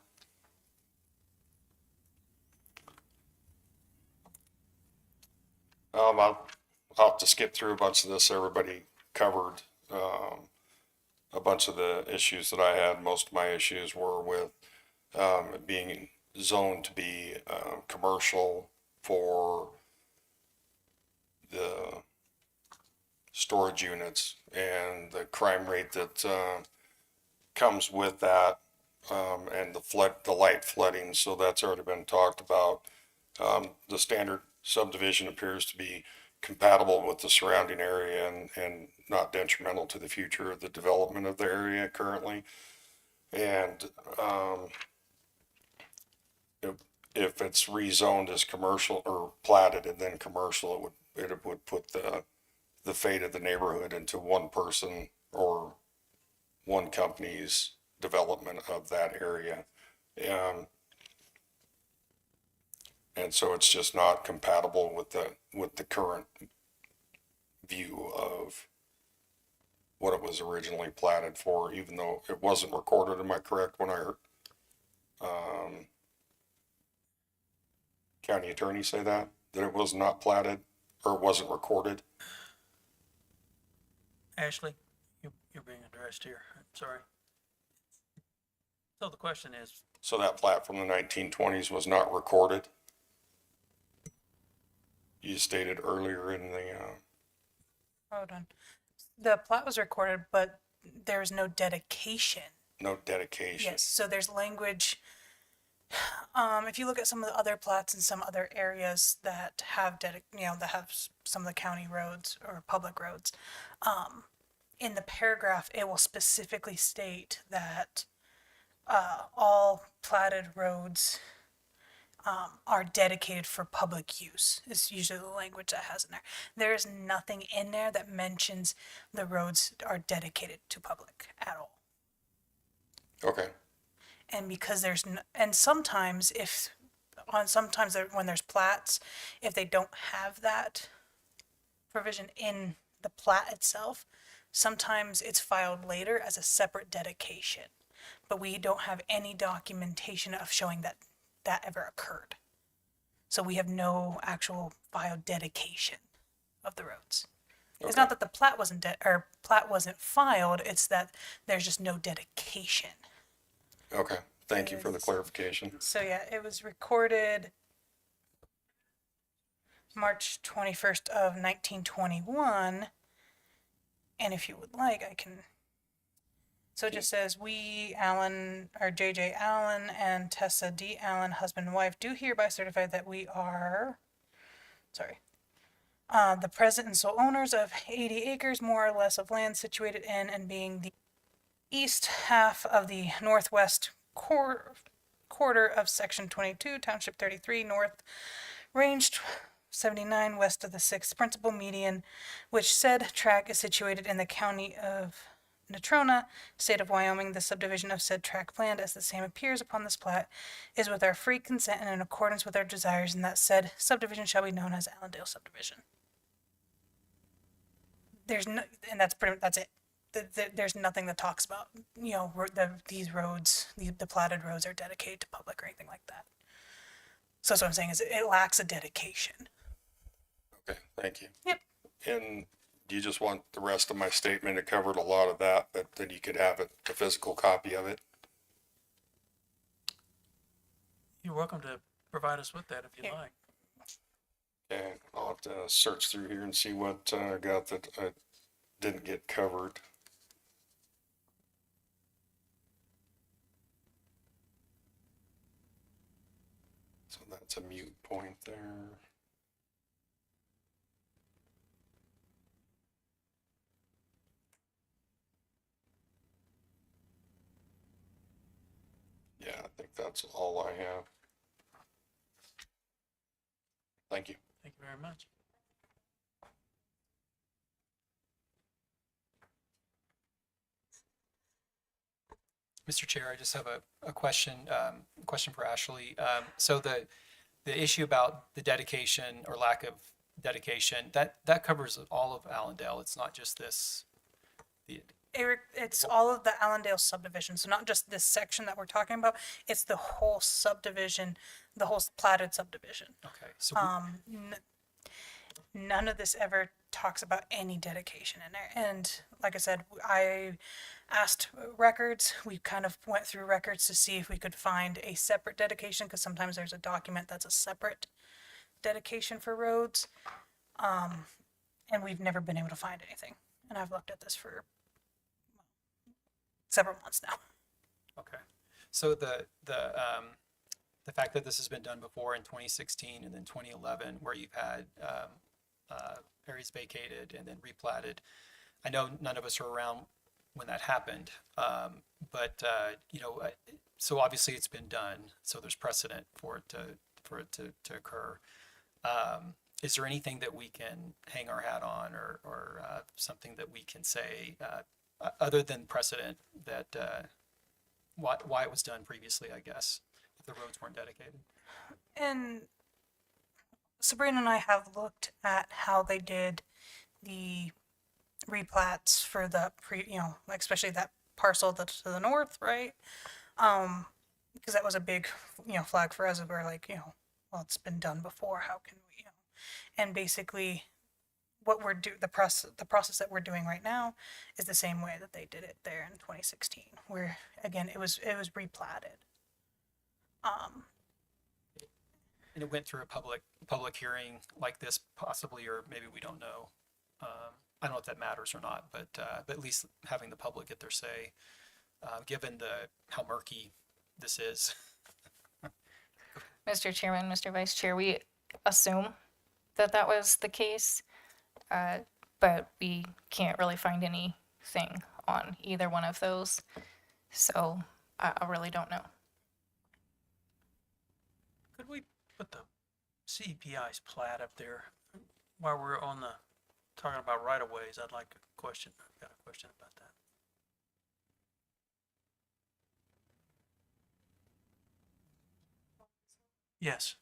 I'll have to skip through a bunch of this. Everybody covered a bunch of the issues that I had. Most of my issues were with being zoned to be commercial for the storage units and the crime rate that comes with that, and the light flooding. So that's already been talked about. The standard subdivision appears to be compatible with the surrounding area and not detrimental to the future of the development of the area currently. And if it's rezoned as commercial or platted and then commercial, it would put the fate of the neighborhood into one person or one company's development of that area. And so it's just not compatible with the current view of what it was originally platted for, even though it wasn't recorded. Am I correct when I heard county attorney say that it was not platted or wasn't recorded? Ashley, you're being addressed here. I'm sorry. So the question is, So that plat from the 1920s was not recorded? You stated earlier in the, Hold on. The plat was recorded, but there was no dedication. no dedication. Yes, so there's language. If you look at some of the other plats in some other areas that have that have some of the county roads or public roads, in the paragraph it will specifically state that all platted roads are dedicated for public use. Is usually the language that has in there. There is nothing in there that mentions the roads are dedicated to public at all. Okay, And because and sometimes when there's plats, if they don't have that provision in the plat itself, sometimes it's filed later as a separate dedication, but we don't have any documentation of showing that that ever occurred. So we have no actual filed dedication of the roads. It's not that the plat wasn't plat wasn't filed, it's that there's just no dedication. okay. Thank you for the clarification. So yeah, it was recorded March 21st of 1921. And if you would like, I can. So it just says, we, Allen, or J.J. Allen and Tessa D. Allen, husband and wife, do hereby certify that we are, the present and sole owners of 80 acres, more or less, of land situated in and being the east half of the northwest quarter of Section 22, Township 33, North, Range 79, west of the 6th principal median, which said tract is situated in the county of Natrona, state of Wyoming. The subdivision of said tract land, as the same appears upon this plat, is with our free consent and in accordance with our desires, and that said subdivision shall be known as Allendale subdivision. There's no, and that's it. There's nothing that talks about, these roads, the platted roads are dedicated to public or anything like that. So that's what I'm saying is it lacks a dedication. Okay, thank you. Yep. And do you just want the rest of my statement? It covered a lot of that, but then you could have a physical copy of it. you're welcome to provide us with that if you Yeah. like. Okay, I'll have to search through here and see what I got that I didn't get covered. So that's a mute point there. Yeah, I think that's all I have. Thank you. Thank you very much. Mr. Chair, I just have a question, question for Ashley. So the issue about the dedication or lack of dedication, that covers all of Allendale. It's not just this. It's all of the Allendale subdivision, so not just this section that we're talking about. It's the whole subdivision, the whole platted subdivision. Okay, so None of this ever talks about any dedication in there. And like I said, I asked records. We kind of went through records to see if we could find a separate dedication, because sometimes there's a document that's a separate dedication for roads. And we've never been able to find anything. And I've looked at this for several months now. okay. So the fact that this has been done before in 2016 and then 2011, where you've had areas vacated and then replatted. I know none of us are around when that happened, but so obviously it's been done, so there's precedent for it to occur. Is there anything that we can hang our hat on, or something that we can say, other than precedent, that why it was done previously, I guess, if the roads weren't dedicated? And Sabrina and I have looked at how they did the replats for the like especially that parcel that's to the north, right? Because that was a big, flag for us. We're like, well, it's been done before. How can we, and basically what the process that we're doing right now is the same way that they did it there in 2016, where again, it was replatted. And it went through a public hearing like this, possibly, or maybe we don't know. I don't know if that matters or not, but at least having the public get their say, given how murky this is. Mr. Chairman, Mr. Vice Chair, we assume that was the case, but we can't really find anything on either one of those. So I really don't know. Could we put the CEPI's plat up there while we're on the talking about right of ways? I've got a question about that. Yes.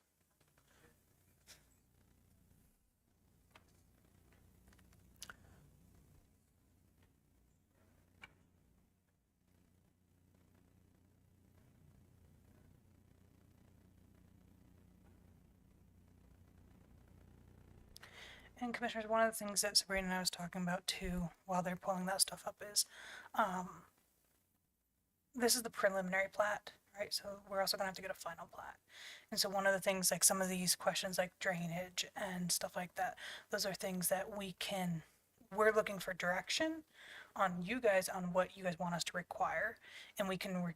And commissioners, one of the things that Sabrina and I was talking about too, while they're pulling that stuff up, is this is the preliminary plat, right? So we're also gonna have to get a final plat. And so one of the things, like some of these questions like drainage and stuff like that, those are things that we're looking for direction on you guys, on what you guys want us to require. And we can,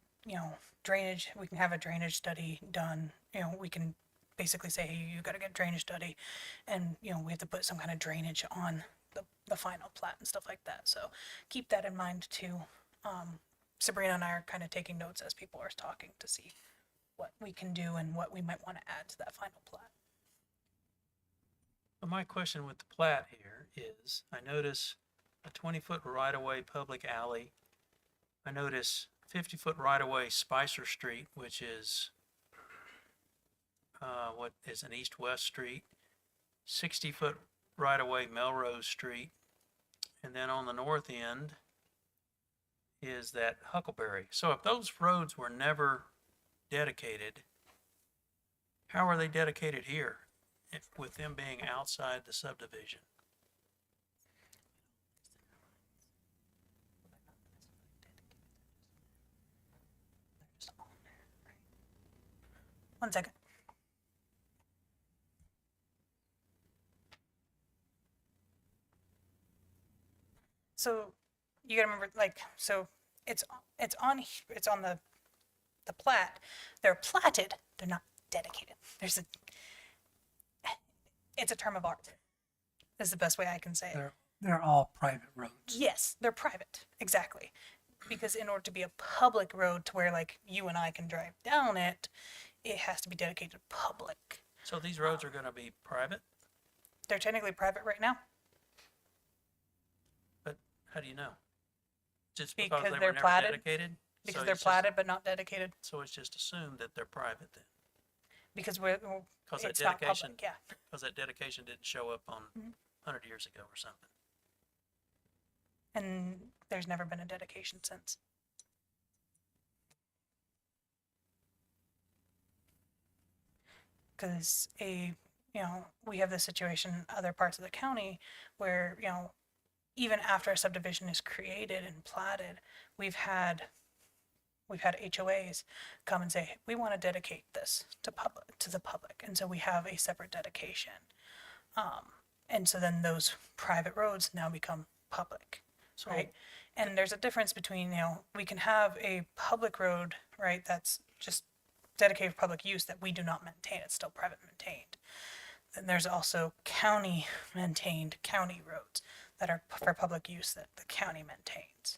drainage, we can have a drainage study done, we can basically say, hey, you gotta get a drainage study, and we have to put some kind of drainage on the final plat and stuff like that. So keep that in mind too. Sabrina and I are kind of taking notes as people are talking to see what we can do and what we might want to add to that final plat. But my question with the plat here is, I notice a 20-foot right-of-way public alley. I notice 50-foot right-of-way Spicer Street, which is what is an east-west street, 60-foot right-of-way Melrose Street, and then on the north end is that Huckleberry. So if those roads were never dedicated, how are they dedicated here with them being outside the subdivision? One second. So you gotta remember, like, so it's on the plat. They're platted. They're not dedicated. It's a term of art. Is the best way I can say it. They're all private roads. Yes, they're private. Exactly. Because in order to be a public road to where like you and I can drive down it, it has to be dedicated to public. So these roads are going to be private, They're technically private right now but how do you know? Just because because they they're were never platted. dedicated? Because So they're it's just- platted but not dedicated. So it's just assumed that they're private then? Because Because that it's not dedication, public. Yeah. because that dedication didn't show up on Mhm. 100 years ago or something. And there's never been a dedication since. Because we have this situation in other parts of the county where, even after a subdivision is created and platted, we've had HOAs come and say, we want to dedicate this to the public. And so we have a separate dedication. And so then those private roads now become public. So Right. And there's a difference between, we can have a public road, right, that's just dedicated for public use that we do not maintain. It's still private maintained. Then there's also county maintained county roads that are for public use that the county maintains.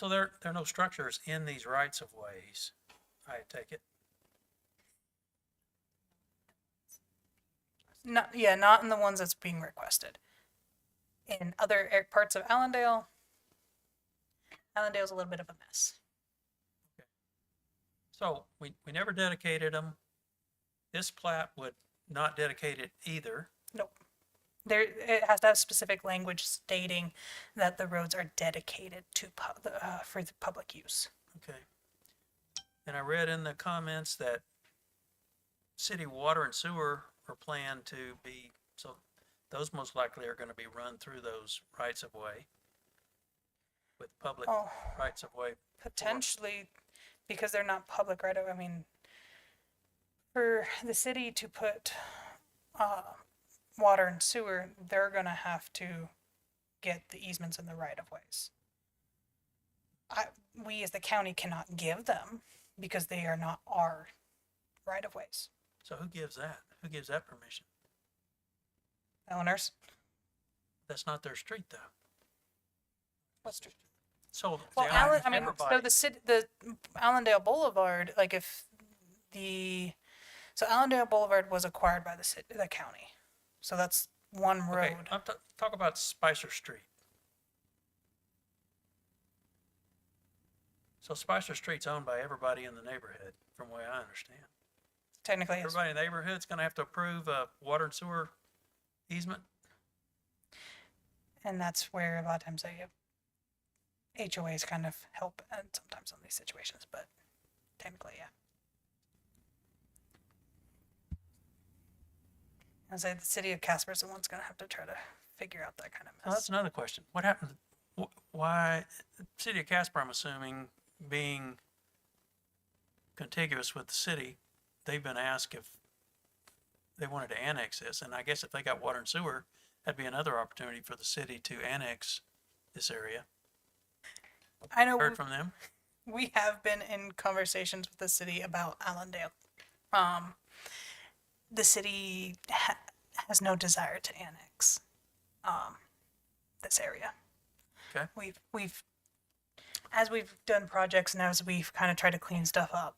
So there are no structures in these rights of ways, I take it. Not, yeah, not in the ones that's being requested. In other parts of Allendale's a little bit of a mess. So we never dedicated them. This plat would not dedicate it either. Nope. There, it has to have specific language stating that the roads are dedicated to for the public use. Okay. And I read in the comments that city water and sewer are planned to be, so those most likely are gonna be run through those rights of way with public Oh, rights of way. potentially, because they're not public right away. I mean, for the city to put water and sewer, they're gonna have to get the easements in the right of ways. We as the county cannot give them because they are not our right of ways. So who gives that? Who gives that permission? Owners. That's not their street though. What's true? So Well, they own I mean, everybody. so the Allendale Boulevard, like if so Allendale Boulevard was acquired by the county. So that's one road. Okay, talk about Spicer Street. So Spicer Street's owned by everybody in the neighborhood, from the way I understand. Technically, it's, Everybody in the neighborhood's gonna have to approve a water and sewer easement? and that's where a lot of times HOAs kind of help and sometimes on these situations, but technically, yeah. I say the city of Casper is the one's gonna have to try to figure out that kind of Now, mess. that's another question. What happened, why, the city of Casper, I'm assuming, being contiguous with the city, they've been asked if they wanted to annex this, and I guess if they got water and sewer, that'd be another opportunity for the city to annex this area. I know Heard from them? we have been in conversations with the city about Allendale. The city has no desire to annex this area. Okay. As we've done projects and as we've kind of tried to clean stuff up,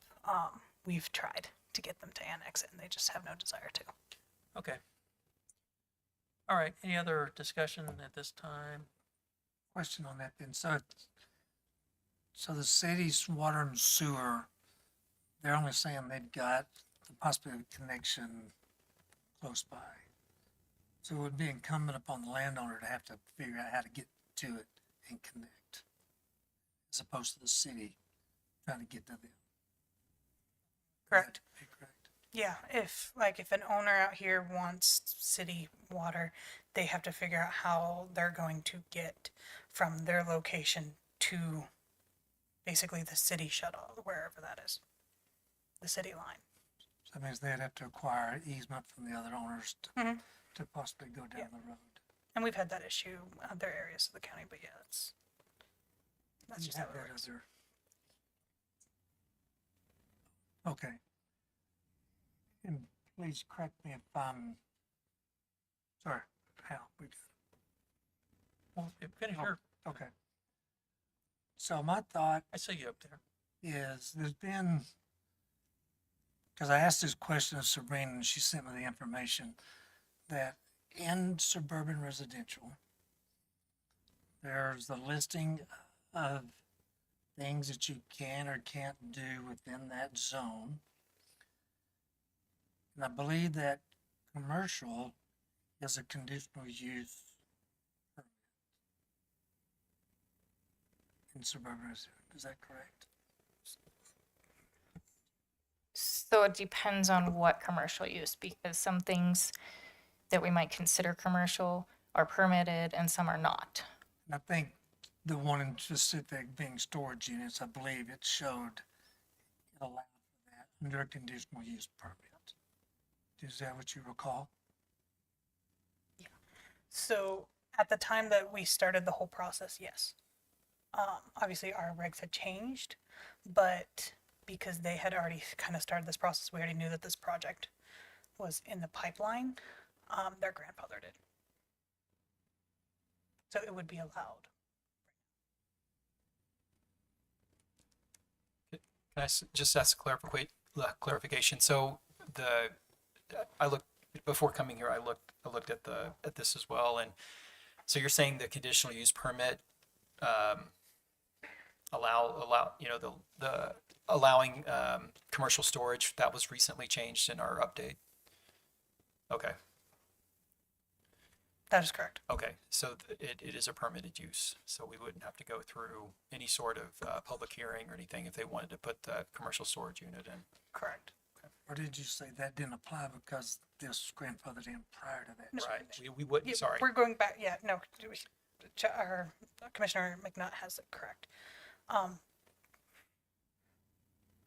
we've tried to get them to annex it, and they just have no desire to. Okay. All right, any other discussion at this time? Question on that then. So the city's water and sewer, they're only saying they've got the possibility of connection close by. So it would be incumbent upon the landowner to have to figure out how to get to it and connect, as opposed to the city trying to get to them. Correct. Would that be correct? Yeah, if an owner out here wants city water, they have to figure out how they're going to get from their location to basically the city shut-off, wherever that is, the city line. So that means they'd have to acquire easement from the other owners Mhm. to possibly go down Yeah. the road. And we've had that issue in other areas of the county, but yeah, that's You just how have it that works. other. Okay. And please correct me if I'm, sorry, Hal, we got Well, finish your, okay. So my thought I see you up there. is there's been, because I asked this question of Sabrina and she sent me the information, that in suburban residential, there's the listing of things that you can or can't do within that zone. And I believe that commercial is a conditional use permit in suburban residential. Is that correct? So it depends on what commercial use, because some things that we might consider commercial are permitted and some are not. And I think the one in specific being storage units, I believe it showed it allowed for that under a conditional use permit. Is that what you recall? So at the time that we started the whole process, yes. Obviously our regs had changed, but because they had already kind of started this process, we already knew that this project was in the pipeline. Their grandfather did. So it would be allowed. Can I just ask a clarification? So I looked, before coming here, I looked at this as well. And so you're saying the conditional use permit, the allowing, commercial storage, that was recently changed in our update? Okay. That is correct. Okay, so it is a permitted use, so we wouldn't have to go through any sort of public hearing or anything if they wanted to put the commercial storage unit in. Correct. Or did you say that didn't apply because this was grandfathered in prior to that? No. Right, we wouldn't, Yeah, sorry. We're going back, yeah, no, our Commissioner McNutt has it correct.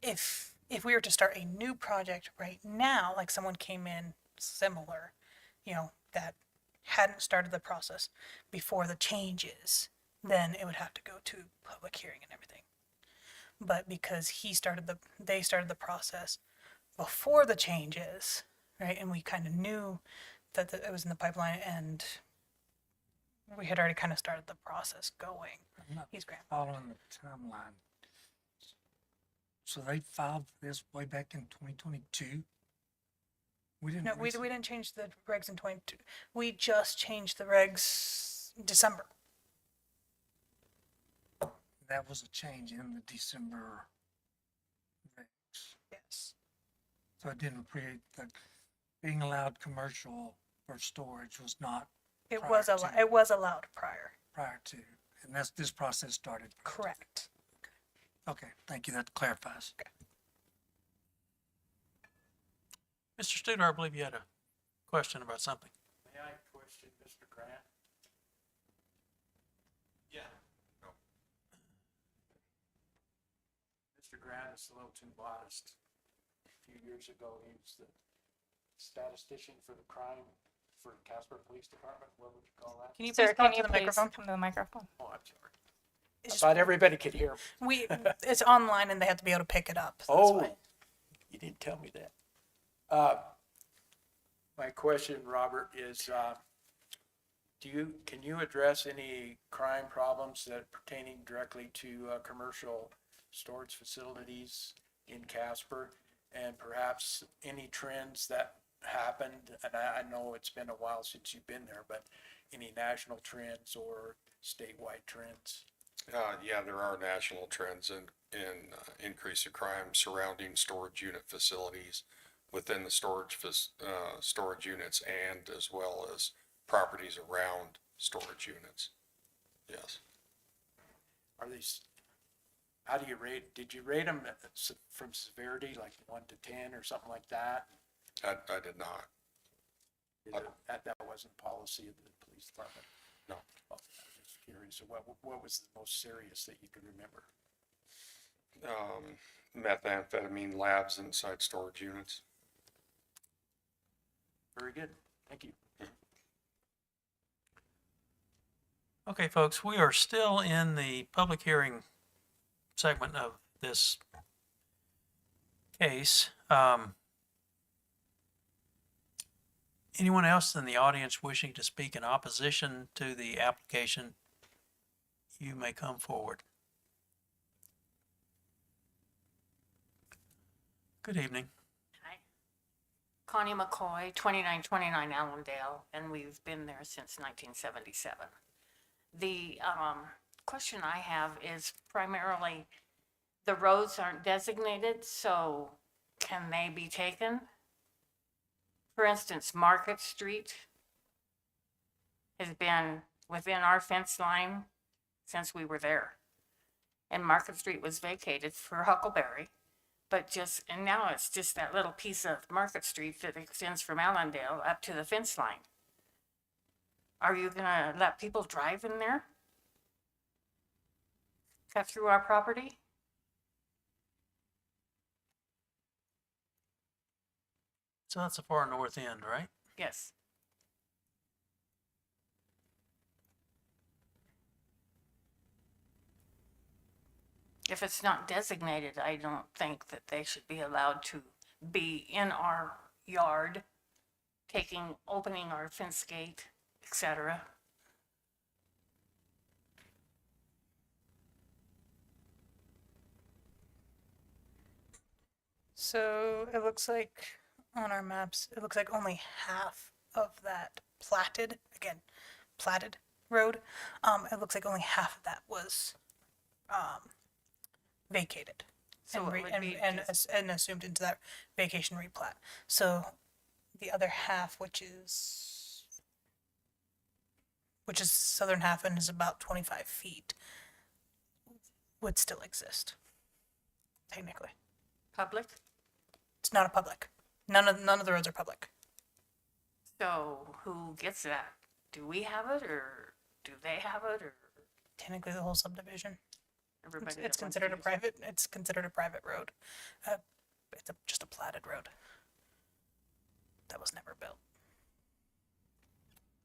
If we were to start a new project right now, like someone came in similar, that hadn't started the process before the changes, then it would have to go to public hearing and everything. But because they started the process before the changes, right, and we kind of knew that it was in the pipeline, and we had already kind of started the process going. I'm not He's grandfathered. following the timeline. So they filed this way back in 2022? We didn't. No, we didn't change the regs in 22. We just changed the regs December. That was a change in the December regs. Yes. So it didn't create being allowed commercial for storage was not It Prior was to. it was allowed prior. prior to, and this process started. Correct. Okay, thank you. That clarifies. Mr. Studer, I believe you had a question about something. May I question Mr. Grant? Yeah. Mr. Grant is a little too modest. A few years ago, he was the statistician for the crime for Casper Police Department. What would you call that? Can you Sir, please come can to you the please microphone? come to the microphone? Oh, I'm sorry. It's I just- thought everybody could hear. it's online and they have to be able to pick it up. So Oh, that's why. you didn't tell me that. My question, Robert, is, can you address any crime problems that pertaining directly to, commercial storage facilities in Casper? And perhaps any trends that happened, and I know it's been a while since you've been there, but any national trends or statewide trends? Yeah, there are national trends in increase of crime surrounding storage unit facilities within the storage units and as well as properties around storage units. Yes. Are these, how do you rate, did you rate them from severity, like 1 to 10 or something like that? I did not. That wasn't policy of the police department? No. Oh, I'm just curious, so what was the most serious that you can remember? Methamphetamine labs inside storage units. Very good, thank you. Okay, folks, we are still in the public hearing segment of this case. Anyone else in the audience wishing to speak in opposition to the application, you may come forward. Good evening. Hi. Connie McCoy, 2929 Allendale, and we've been there since 1977. The question I have is primarily, the roads aren't designated, so can they be taken? For instance, Market Street has been within our fence line since we were there. And Market Street was vacated for Huckleberry. And now it's just that little piece of Market Street that extends from Allendale up to the fence line. Are you gonna let people drive in there? Cut through our property? So that's the far north end, right? Yes. If it's not designated, I don't think that they should be allowed to be in our yard, opening our fence gate, etc. So it looks like on our maps, it looks like only half of that platted road. It looks like only half of that was vacated So and it re- would and, be and, just- as- and assumed into that vacation replat. So the other half, which is southern half and is about 25 feet, would still exist. Technically, Public? it's not a public. None of the roads are public. So who gets that? Do we have it or do they have it or Technically, the whole subdivision. everybody? It's that wants to considered a use it? private. It's considered a private road. It's just a platted road that was never built.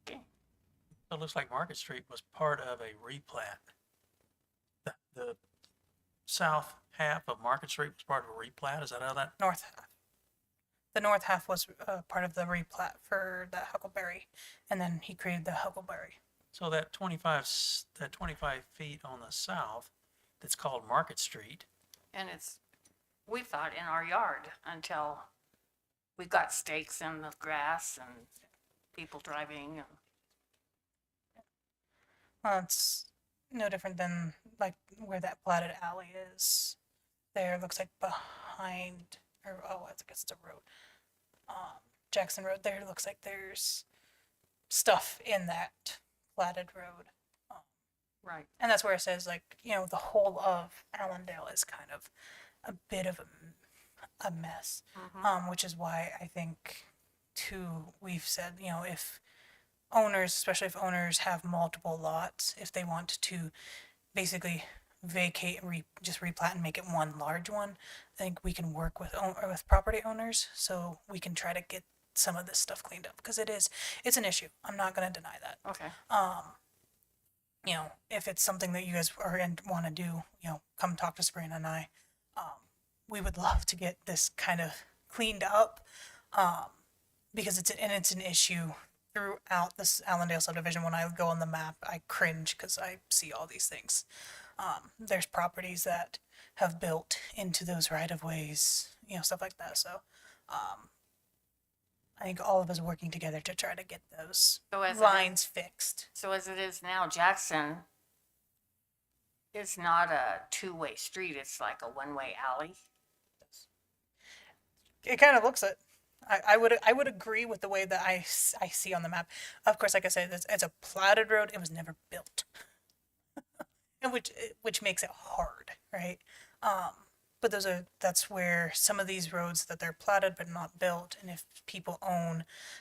Okay. So it looks like Market Street was part of a replat. The south half of Market Street was part of a replat. Is that how that? North half. The north half was part of the replat for the Huckleberry, and then he created the Huckleberry. So that 25 feet on the south, that's called Market Street. And we thought in our yard until we got stakes in the grass and people driving and It's no different than like where that platted alley is. There looks like behind, or I guess it's a road. Jackson Road. There looks like there's stuff in that platted road. right. And that's where it says, like, the whole of Allendale is kind of a bit of a mess. Which is why I think, too, we've said, if owners, especially if owners have multiple lots, if they want to basically vacate and just replat and make it one large one, I think we can work with property owners so we can try to get some of this stuff cleaned up because it's an issue. I'm not going to deny that. Okay. If it's something that you guys are want to do, come talk to Sabrina and I. We would love to get this kind of cleaned up because it's an issue throughout this Allendale subdivision. When I go on the map, I cringe because I see all these things. There's properties that have built into those right of ways, stuff like that. So I think all of us working together to try to get those So as lines fixed. So as it is now, Jackson is not a two-way street. It's like a one-way alley. It kind of looks it. I would agree with the way that I see on the map. Of course, like I said, it's a platted road. It was never built, and which makes it hard, right? But that's where some of these roads that they're platted but not built, and if people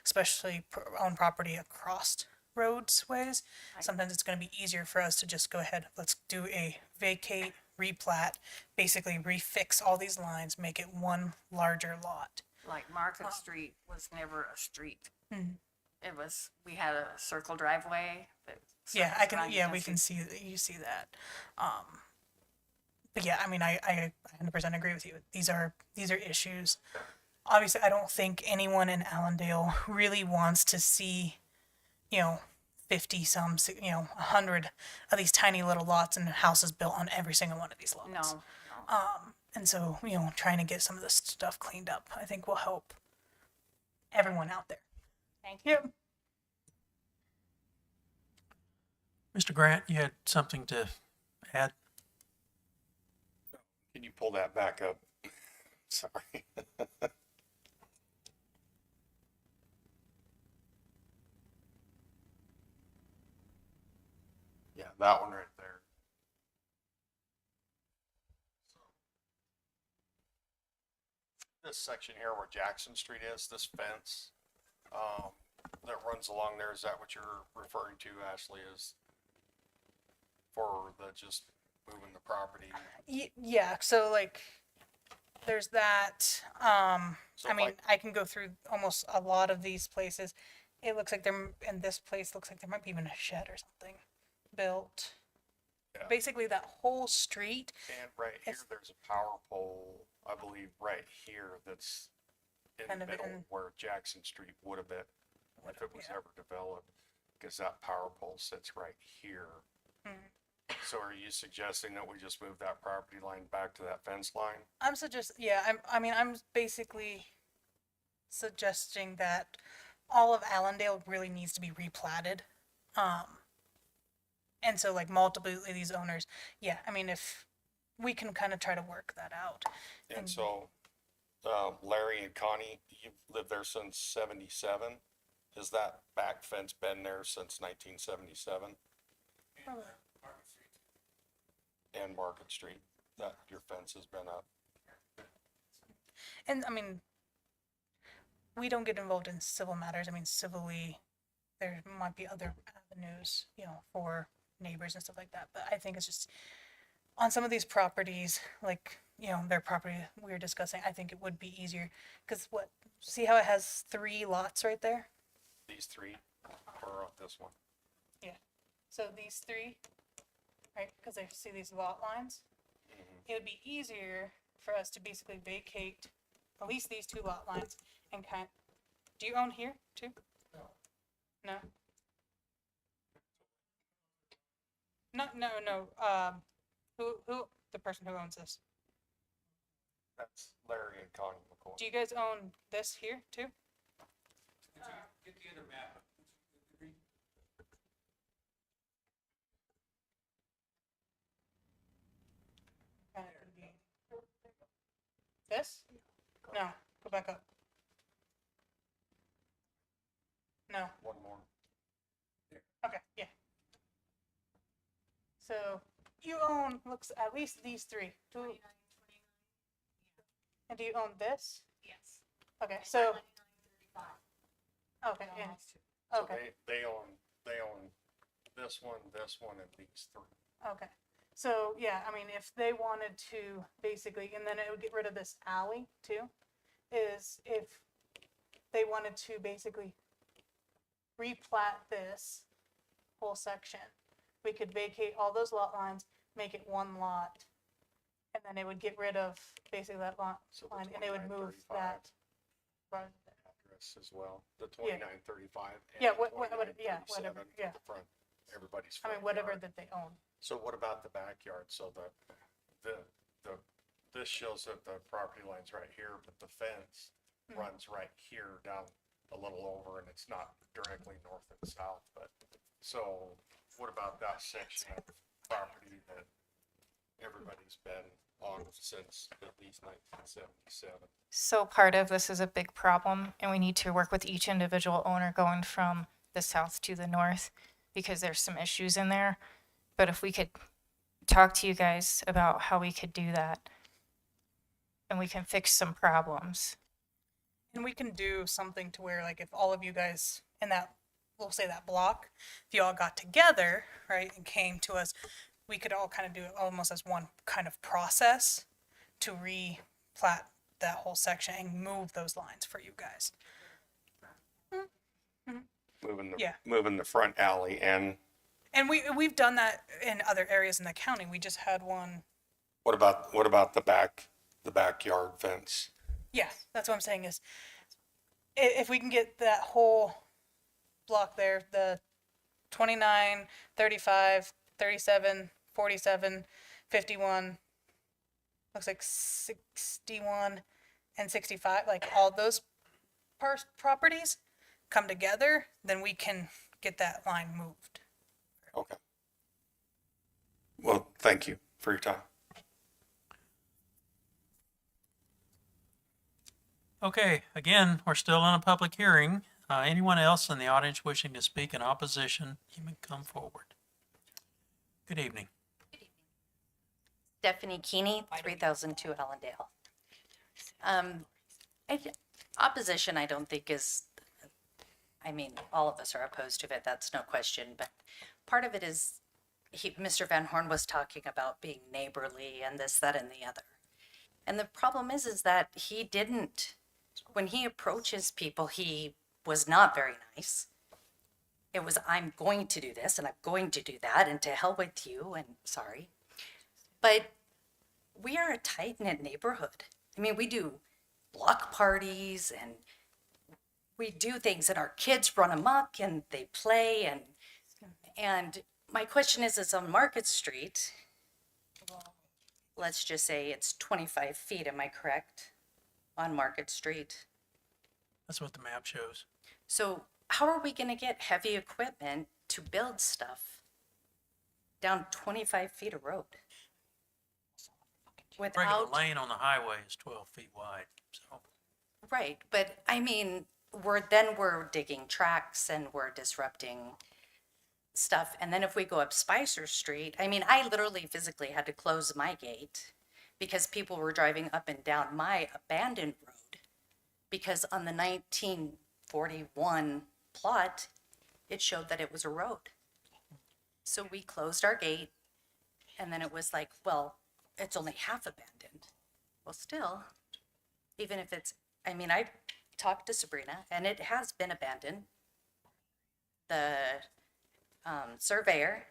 especially own property across roadways, sometimes it's going to be easier for us to just go ahead. Let's do a vacate, replat, basically refix all these lines, make it one larger lot. Like Market Street was never a street. Mhm. We had a circle driveway. That Yeah, circles around, you we can see that. You see that. But yeah, I mean, I 100% agree with you. These are issues. Obviously, I don't think anyone in Allendale really wants to see, 50 some, 100 of these tiny little lots and houses built on every single one of these lots. No. And so, trying to get some of this stuff cleaned up, I think will help everyone out there. Thank you. Yep. Mr. Grant, you had something to add? Can you pull that back up? Sorry. Yeah, that one right there. This section here where Jackson Street is, this fence, that runs along there, is that what you're referring to, Ashley, is for the just moving the property? Yeah, so like there's that. So I mean, like- I can go through almost a lot of these places. It looks like in this place looks like there might be even a shed or something built. Yeah. Basically, that whole street. And right here, It's- there's a power pole, I believe, right here that's in Kind the of middle in- where Jackson Street would have been if it was yeah. ever developed, because that power pole sits right here. Mhm. So are you suggesting that we just move that property line back to that fence line? I'm basically suggesting that all of Allendale really needs to be replatted. And so like multiple of these owners, yeah, I mean, if we can kind of try to work that out. And so, Larry and Connie, you've lived there since 77. Has that back fence been there since 1977? And Market Street, that your fence has been up? And I mean, we don't get involved in civil matters. I mean, civilly, there might be other avenues, for neighbors and stuff like that. But I think it's just on some of these properties, like, their property we were discussing, I think it would be easier. Because see how it has 3 lots right there? These three, or this one? Yeah. So these 3, right? Because I see these lot lines. It would be easier for us to basically vacate at least these 2 lot lines and do you own here too? No. No. No. Who the person who owns this? That's Larry and Connie McCoy. Do you guys own this here too? Get the other map. This? No. Go back up. No. One more. Okay. Yeah. So you own looks at least these 3. And do you own this? Yes. Okay. So. Okay. Yeah. So Okay. they own this one, and these 3. Okay. So, yeah, I mean, if they wanted to basically, and then it would get rid of this alley too, is if they wanted to basically replat this whole section, we could vacate all those lot lines, make it 1 lot, and then it would get rid of basically that lot So the line, and it would move 2935 that. Right there. address as well, the Yeah. 2935 and Yeah, the whatever, yeah, 2937 whatever, for yeah. the front, everybody's I front mean, whatever yard. that they own. So what about the backyard? So this shows that the property line's right here, but the fence runs right here down a little over, and it's not directly north and south, but, so what about that section of property that everybody's been on since at least 1977? So part of this is a big problem, and we need to work with each individual owner going from the south to the north because there's some issues in there. But if we could talk to you guys about how we could do that and we can fix some problems. And we can do something to where, like, if all of you guys in that, we'll say that block, if you all got together, right, and came to us, we could all kind of do it almost as one kind of process to replat that whole section and move those lines for you guys. Yeah. Moving the front alley and And we've done that in other areas in the county. We just had one. what about the backyard fence? Yeah, that's what I'm saying is, if we can get that whole block there, the 29, 35, 37, 47, 51, looks like 61 and 65, like all those properties come together, then we can get that line moved. Okay. Well, thank you for your time. Okay, again, we're still in a public hearing. Anyone else in the audience wishing to speak in opposition, you may come forward. Good evening. Stephanie Keeney, 3002 Allendale. Opposition, I don't think is, I mean, all of us are opposed to it, that's no question, but part of it is, Mr. Van Horn was talking about being neighborly and this, that, and the other. And the problem is that he didn't, when he approaches people, he was not very nice. It was, I'm going to do this and I'm going to do that and to hell with you and sorry. But we are a tight-knit neighborhood. I mean, we do block parties and we do things and our kids run amok and they play and my question is on Market Street, let's just say it's 25 feet, am I correct? On Market Street. That's what the map shows. So how are we gonna get heavy equipment to build stuff down 25 feet of road? Regular Without, lane on the highway is 12 feet wide, so. right, but I mean, we're digging tracks and we're disrupting stuff. And then if we go up Spicer Street, I mean, I literally physically had to close my gate because people were driving up and down my abandoned road. Because on the 1941 plot, it showed that it was a road. So we closed our gate and then it was like, well, it's only half abandoned. Well, still, even if it's, I mean, I talked to Sabrina and it has been abandoned. The surveyor,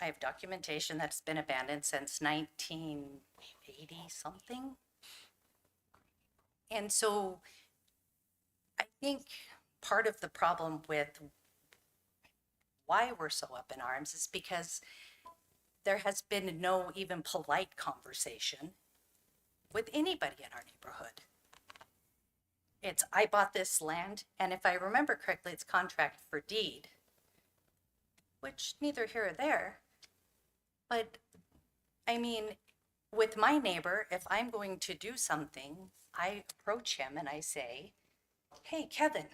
I have documentation that's been abandoned since 1980 something. And so I think part of the problem with why we're so up in arms is because there has been no even polite conversation with anybody in our neighborhood. It's, I bought this land, and if I remember correctly, it's contract for deed, which neither here or there. But I mean, with my neighbor, if I'm going to do something, I approach him and I say, hey, Kevin,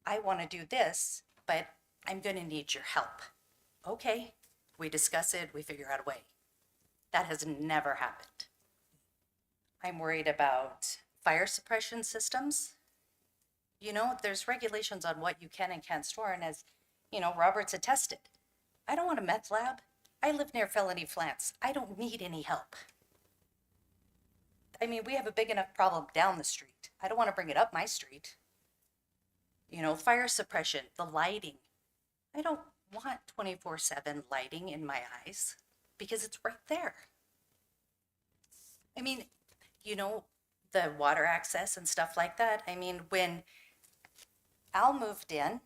I want to do this, but I'm going to need your help. Okay, we discuss it, we figure out a way. That has never happened. I'm worried about fire suppression systems. You know, there's regulations on what you can and can't store, and as, you know, Robert's attested, I don't want a meth lab. I live near Felony Flats. I don't need any help. I mean, we have a big enough problem down the street. I don't want to bring it up my street. You know, fire suppression, the lighting. I don't want 24/7 lighting in my eyes because it's right there. I mean, you know, the water access and stuff like that. I mean, when Al moved in,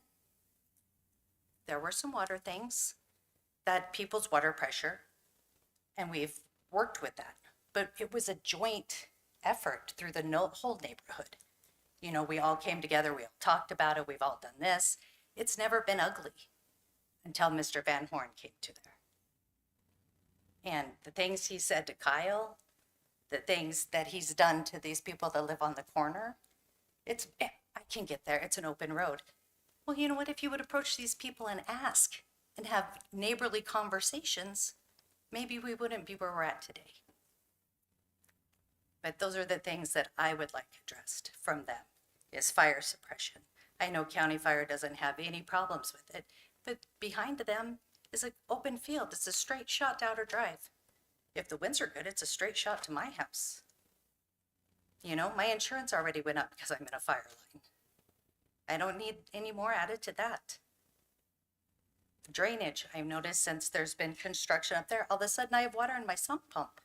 there were some water things that people's water pressure, and we've worked with that. But it was a joint effort through the whole neighborhood. You know, we all came together, we all talked about it, we've all done this. It's never been ugly until Mr. Van Horn came to there. And the things he said to Kyle, the things that he's done to these people that live on the corner, I can get there, it's an open road. Well, you know what, if you would approach these people and ask and have neighborly conversations, maybe we wouldn't be where we're at today. But those are the things that I would like addressed from them, is fire suppression. I know County Fire doesn't have any problems with it, but behind them is an open field. It's a straight shot to Outer Drive. If the winds are good, it's a straight shot to my house. You know, my insurance already went up because I'm in a fire line. I don't need any more added to that. Drainage, I've noticed since there's been construction up there, all of a sudden I have water in my sump pump.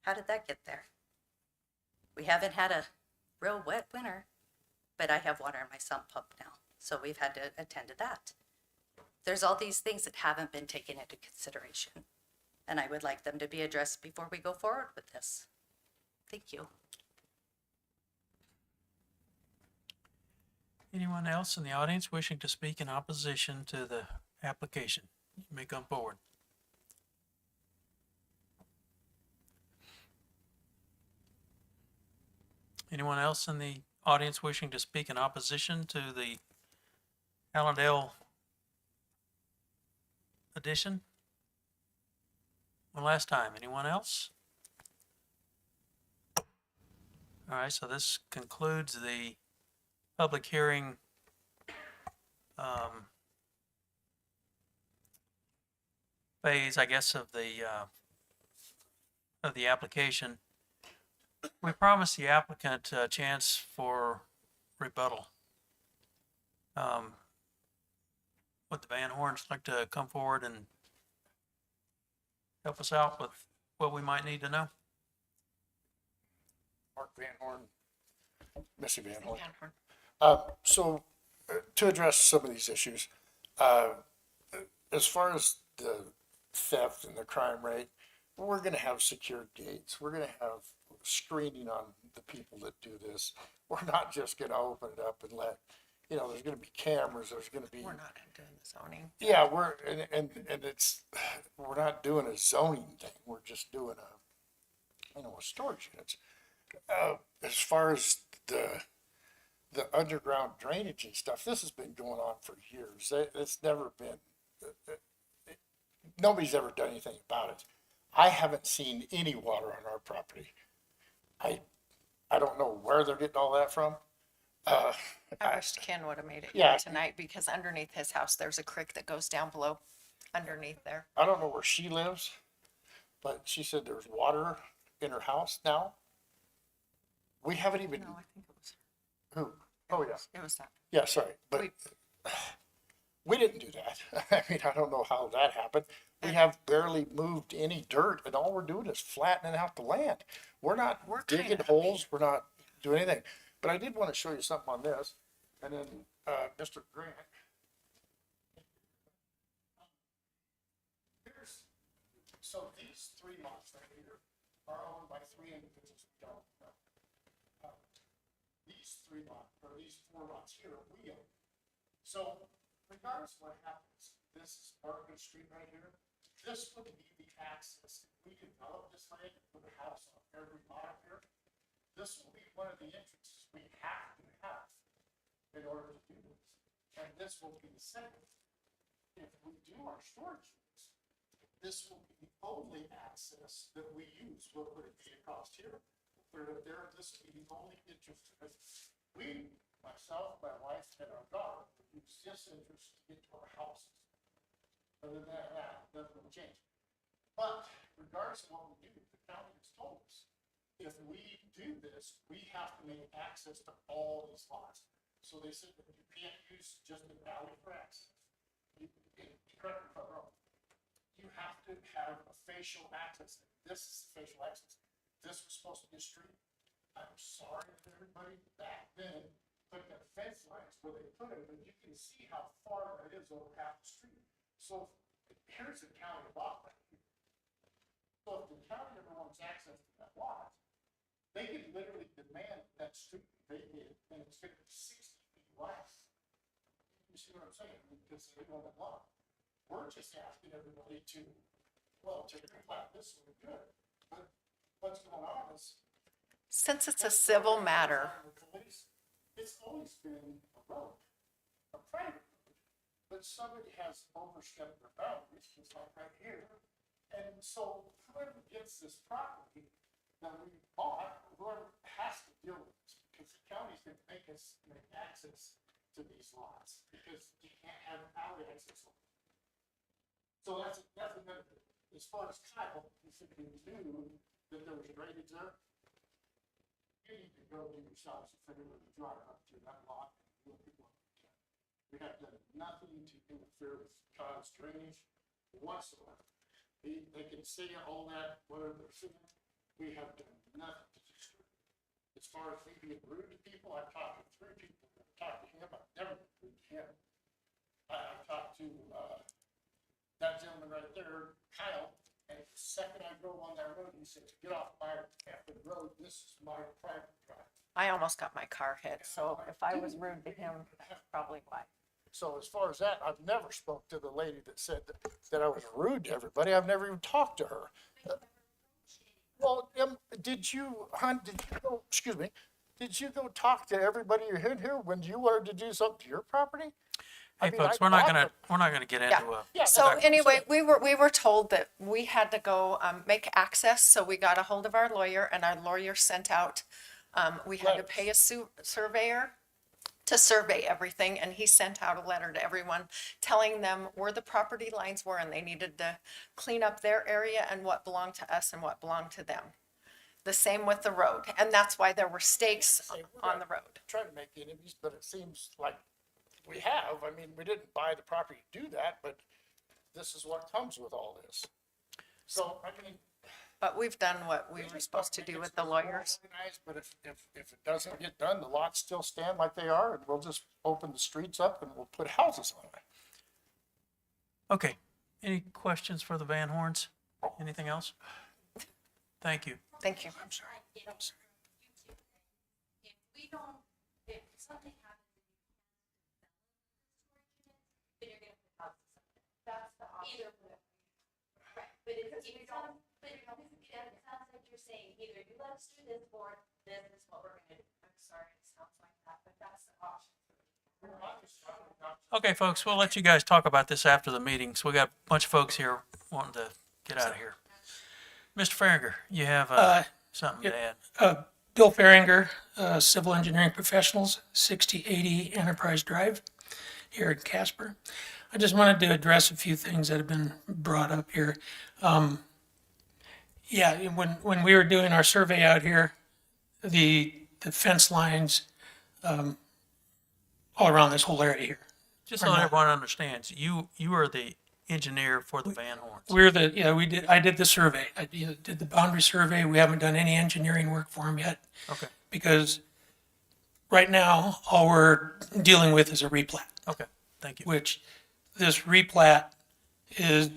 How did that get there? We haven't had a real wet winter, but I have water in my sump pump now. So we've had to attend to that. There's all these things that haven't been taken into consideration, and I would like them to be addressed before we go forward with this. Thank you. Anyone else in the audience wishing to speak in opposition to the application? You may come forward. Anyone else in the audience wishing to speak in opposition to the Allendale addition? One last time, anyone else? All right, so this concludes the public hearing phase, I guess, of the application. We promised the applicant a chance for rebuttal. Would the Van Horns like to come forward and help us out with what we might need to know? Mark Van Horn, Missy Van Horn. Van Horn. So to address some of these issues, as far as the theft and the crime rate, we're gonna have secured gates. We're gonna have screening on the people that do this. We're not just gonna open it up and let, there's gonna be cameras, there's gonna be. We're not doing the zoning. Yeah, and we're not doing a zoning thing. We're just doing a storage units. As far as the underground drainage and stuff, this has been going on for years. It's never been, nobody's ever done anything about it. I haven't seen any water on our property. I don't know where they're getting all that from. I wish Ken would have made it Yeah. here tonight because underneath his house, there's a creek that goes down below, underneath there. I don't know where she lives, but she said there's water in her house now. We haven't even, No, I think it was, who? Oh, yeah. it was that. Yeah, sorry, but we didn't do that. I mean, I don't know how that happened. We have barely moved any dirt and all we're doing is flattening out the land. We're not We're digging kinda- holes, we're not doing anything. But I did want to show you something on this, and then, Mr. Grant. So these 3 lots right here are owned by 3 individuals we don't know. These 4 lots here, we own. So regardless of what happens, this is Barker Street right here. This would be the access. If we develop this land and put a house on every lot here, this will be one of the entrances we have to have in order to do this. And this will be the second. If we do our storage units, this will be the only access that we use. We'll put a gate across here, put it up there. This will be the only entrance to it. We, myself, my wife, and our daughter, would use this entrance to get to our houses. Other than that, nothing will change. But regardless of what we do, the county has told us, if we do this, we have to make access to all these lots. So they said that you can't use just the valley for access. Correct me if I'm wrong. You have to have a facial access. This is facial access. This was supposed to be a street. I'm sorry to everybody back then put that fence lines where they put it, but you can see how far that is over half the street. So here's the county lot right here. So if the county ever wants access to that lot, they can literally demand that street be vacated, and it's gonna be 60 feet wide. You see what I'm saying? Because they own that lot. We're just asking everybody to replat this one, good. But what's going on is. Since it's a civil matter, It's always been a road, a private road, but somebody has overstepped their boundaries, just like right here. And so whoever gets this property that we bought, whoever has to deal with this, because the county's gonna make us make access to these lots, because you can't have alley access. So that's another thing. As far as Kyle, he said he knew that there was drainage there. You need to go do yourselves a favor and drive up to that lot and look at what we can. We have done nothing to interfere with Kyle's drainage whatsoever. They can say all that, whatever they're saying, we have done nothing to disturb it. As far as me being rude to people, I've talked to 3 people. I've talked to him, I've never been rude to him. I've talked to, that gentleman right there, Kyle, and the second I drove on that road, he said, get off my effing road, this is my private drive. I almost got my car hit, so if I was rude to him, that's probably why. So as far as that, I've never spoke to the lady that said that I was rude to everybody. I've never even talked to her. Well, did you go talk to everybody you hit here when you wanted to do something to your property? Hey, folks, we're not gonna get into a. Yeah, So that's- anyway, we were told that we had to go, make access, so we got a hold of our lawyer and our lawyer sent out, we had to Letters. pay a surveyor to survey everything, and he sent out a letter to everyone telling them where the property lines were, and they needed to clean up their area and what belonged to us and what belonged to them. The same with the road, and that's why there were stakes on the road. Trying to make enemies, but it seems like we have. I mean, we didn't buy the property to do that, but this is what comes with all this. So, I mean. But we've done what we were supposed to do with the lawyers. But if it doesn't get done, the lots still stand like they are, and we'll just open the streets up and we'll put houses on it. Okay, any questions for the Van Horns? Anything else? Thank you. Thank you. Okay, folks, we'll let you guys talk about this after the meeting. So we got a bunch of folks here wanting to get out of here. Mr. Farringer, you have something to add? Bill Farringer, Civil Engineering Professionals, 6080 Enterprise Drive here in Casper. I just wanted to address a few things that have been brought up here. Yeah, when we were doing our survey out here, the fence lines all around this whole area here. Just so everyone understands, you are the engineer for the Van Horns. I did the survey. I did the boundary survey. We haven't done any engineering work for them yet. Okay, Because right now, all we're dealing with is a replat, okay, thank you. which this replat is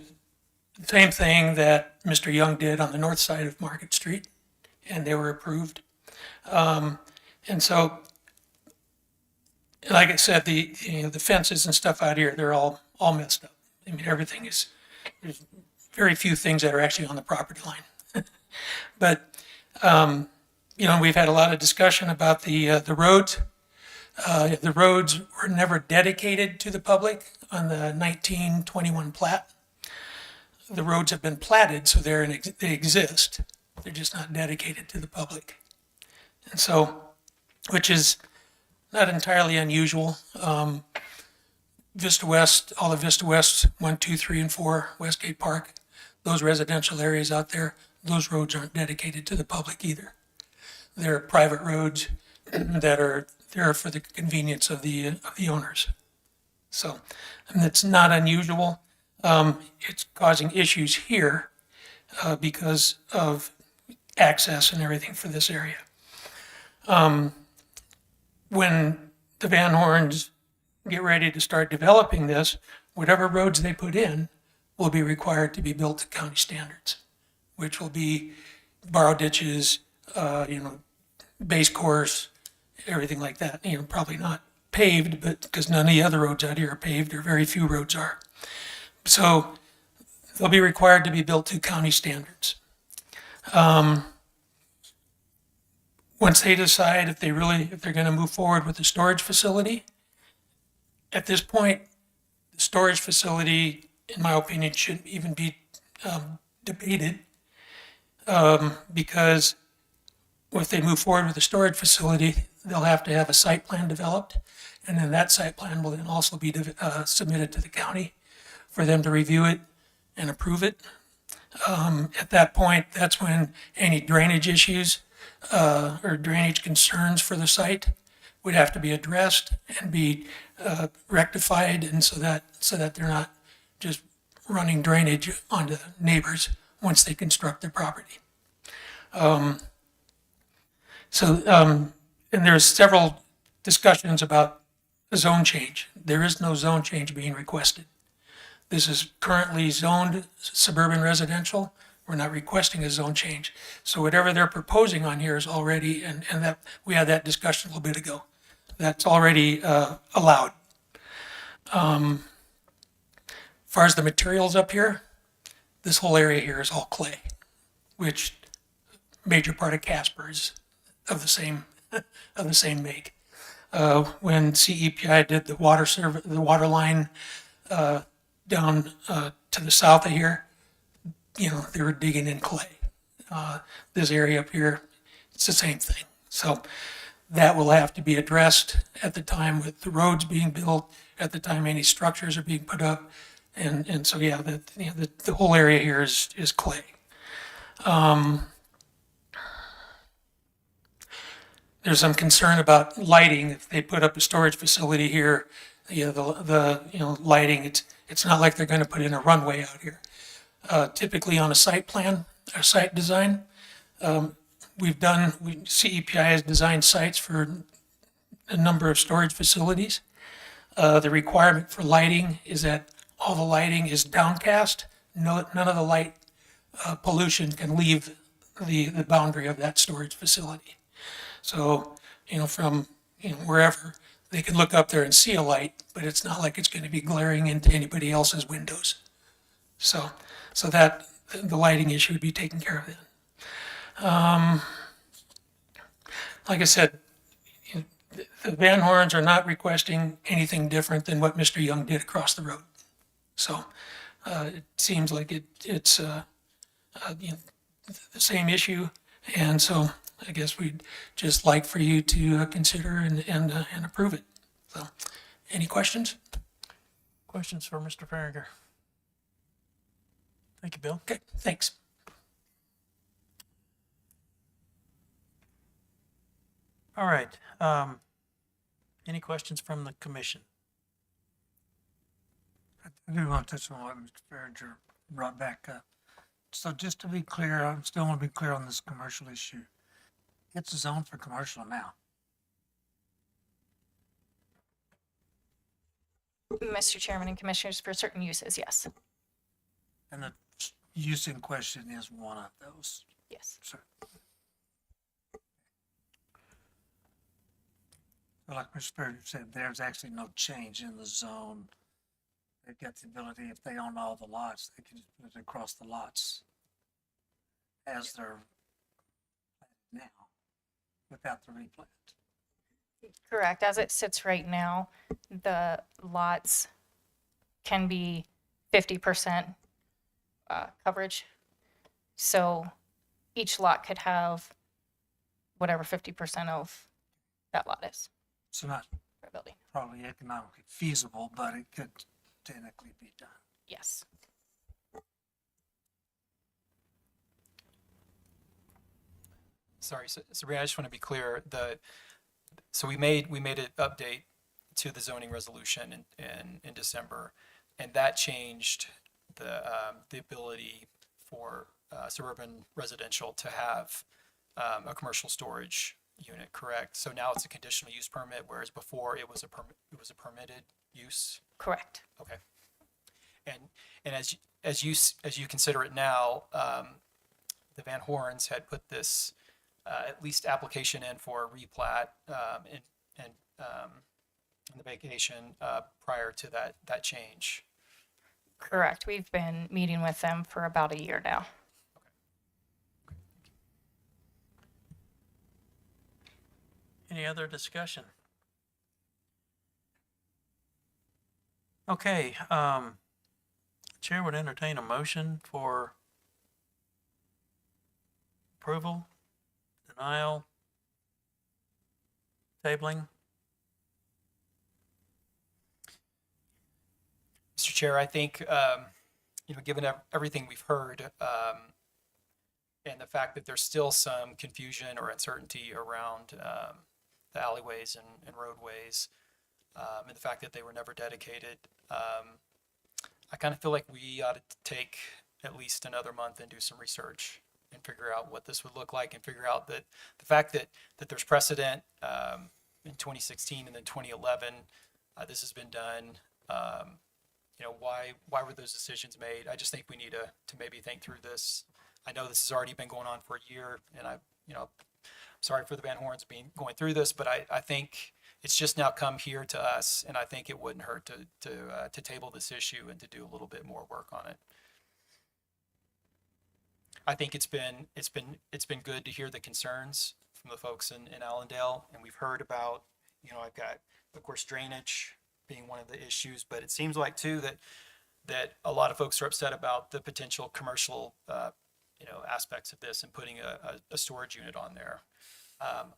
the same thing that Mr. Young did on the north side of Market Street, and they were approved. And so, like I said, the fences and stuff out here, they're all messed up. I mean, there's very few things that are actually on the property line. But, we've had a lot of discussion about the roads. The roads were never dedicated to the public on the 1921 plat. The roads have been platted, so they exist. They're just not dedicated to the public. And so, which is not entirely unusual. Vista West, all of Vista West, 1, 2, 3, and 4, Westgate Park, those residential areas out there, those roads aren't dedicated to the public either. They're private roads that are there for the convenience of the owners. So, and it's not unusual. It's causing issues here because of access and everything for this area. When the Van Horns get ready to start developing this, whatever roads they put in will be required to be built to county standards, which will be borrow ditches, base course, everything like that. Probably not paved, but because none of the other roads out here are paved, or very few roads are. So they'll be required to be built to county standards. Once they decide if they're going to move forward with the storage facility, at this point, the storage facility, in my opinion, shouldn't even be debated because if they move forward with the storage facility, they'll have to have a site plan developed, and then that site plan will then also be submitted to the county for them to review it and approve it. At that point, that's when any drainage issues or drainage concerns for the site would have to be addressed and be rectified, and so that they're not just running drainage onto neighbors once they construct their property. And there's several discussions about a zone change. There is no zone change being requested. This is currently zoned suburban residential. We're not requesting a zone change. So whatever they're proposing on here is already, and that we had that discussion a little bit ago, that's already allowed. As far as the materials up here, this whole area here is all clay, which major part of Casper is of the same make. When CEPI did the water line down to the south of here, they were digging in clay. This area up here, it's the same thing. So that will have to be addressed at the time with the roads being built, at the time any structures are being put up. And so, yeah, the whole area here is clay. There's some concern about lighting. If they put up a storage facility here, the lighting, it's not like they're going to put in a runway out here. Typically on a site plan, or site design, CEPI has designed sites for a number of storage facilities. The requirement for lighting is that all the lighting is downcast, no, none of the light pollution can leave the boundary of that storage facility. So, from, wherever, they can look up there and see a light, but it's not like it's going to be glaring into anybody else's windows. So that, the lighting issue would be taken care of then. Like I said, the Van Horns are not requesting anything different than what Mr. Young did across the road. So, it seems like it's, the same issue. And so I guess we'd just like for you to consider and approve it. So, any questions? Questions for Mr. Farringer? Thank you, Bill. Okay, thanks. All right. Any questions from the commission? I do want to touch on what Mr. Farringer brought back up. So just to be clear, I still want to be clear on this commercial issue. It's zoned for commercial now. Mr. Chairman and Commissioners, for certain uses, yes. And the use in question is one of those. Yes. So like Mr. Farringer said, there's actually no change in the zone. They've got the ability, if they own all the lots, they can just put it across the lots as they're now, without the replat. Correct. As it sits right now, the lots can be 50% coverage. So each lot could have whatever 50% of that lot is So not for building. probably economically feasible, but it could technically be done. Yes. Sorry, Sabrina, I just want to be clear. So we made an update to the zoning resolution in December, and that changed the ability for suburban residential to have a commercial storage unit, correct? So now it's a conditional use permit, whereas before it was a permitted use. Correct. Okay. And as you consider it now, the Van Horns had put this at least application in for a replat and the vacation prior to that change. Correct. We've been meeting with them for about a year now. Any other discussion? Okay, Chair would entertain a motion for approval, denial, tabling. Mr. Chair, I think, given everything we've heard, and the fact that there's still some confusion or uncertainty around the alleyways and roadways, and the fact that they were never dedicated, I kind of feel like we ought to take at least another month and do some research and figure out what this would look like, and figure out that the fact that there's precedent in 2016 and then 2011, this has been done. Why were those decisions made? I just think we need to maybe think through this. I know this has already been going on for a year, and I'm sorry for the Van Horns going through this, but I think it's just now come here to us, and I think it wouldn't hurt to table this issue and to do a little bit more work on it. I think it's been good to hear the concerns from the folks in Allendale, and we've heard about, I've got, of course, drainage being one of the issues, but it seems like too that a lot of folks are upset about the potential commercial aspects of this and putting a storage unit on there.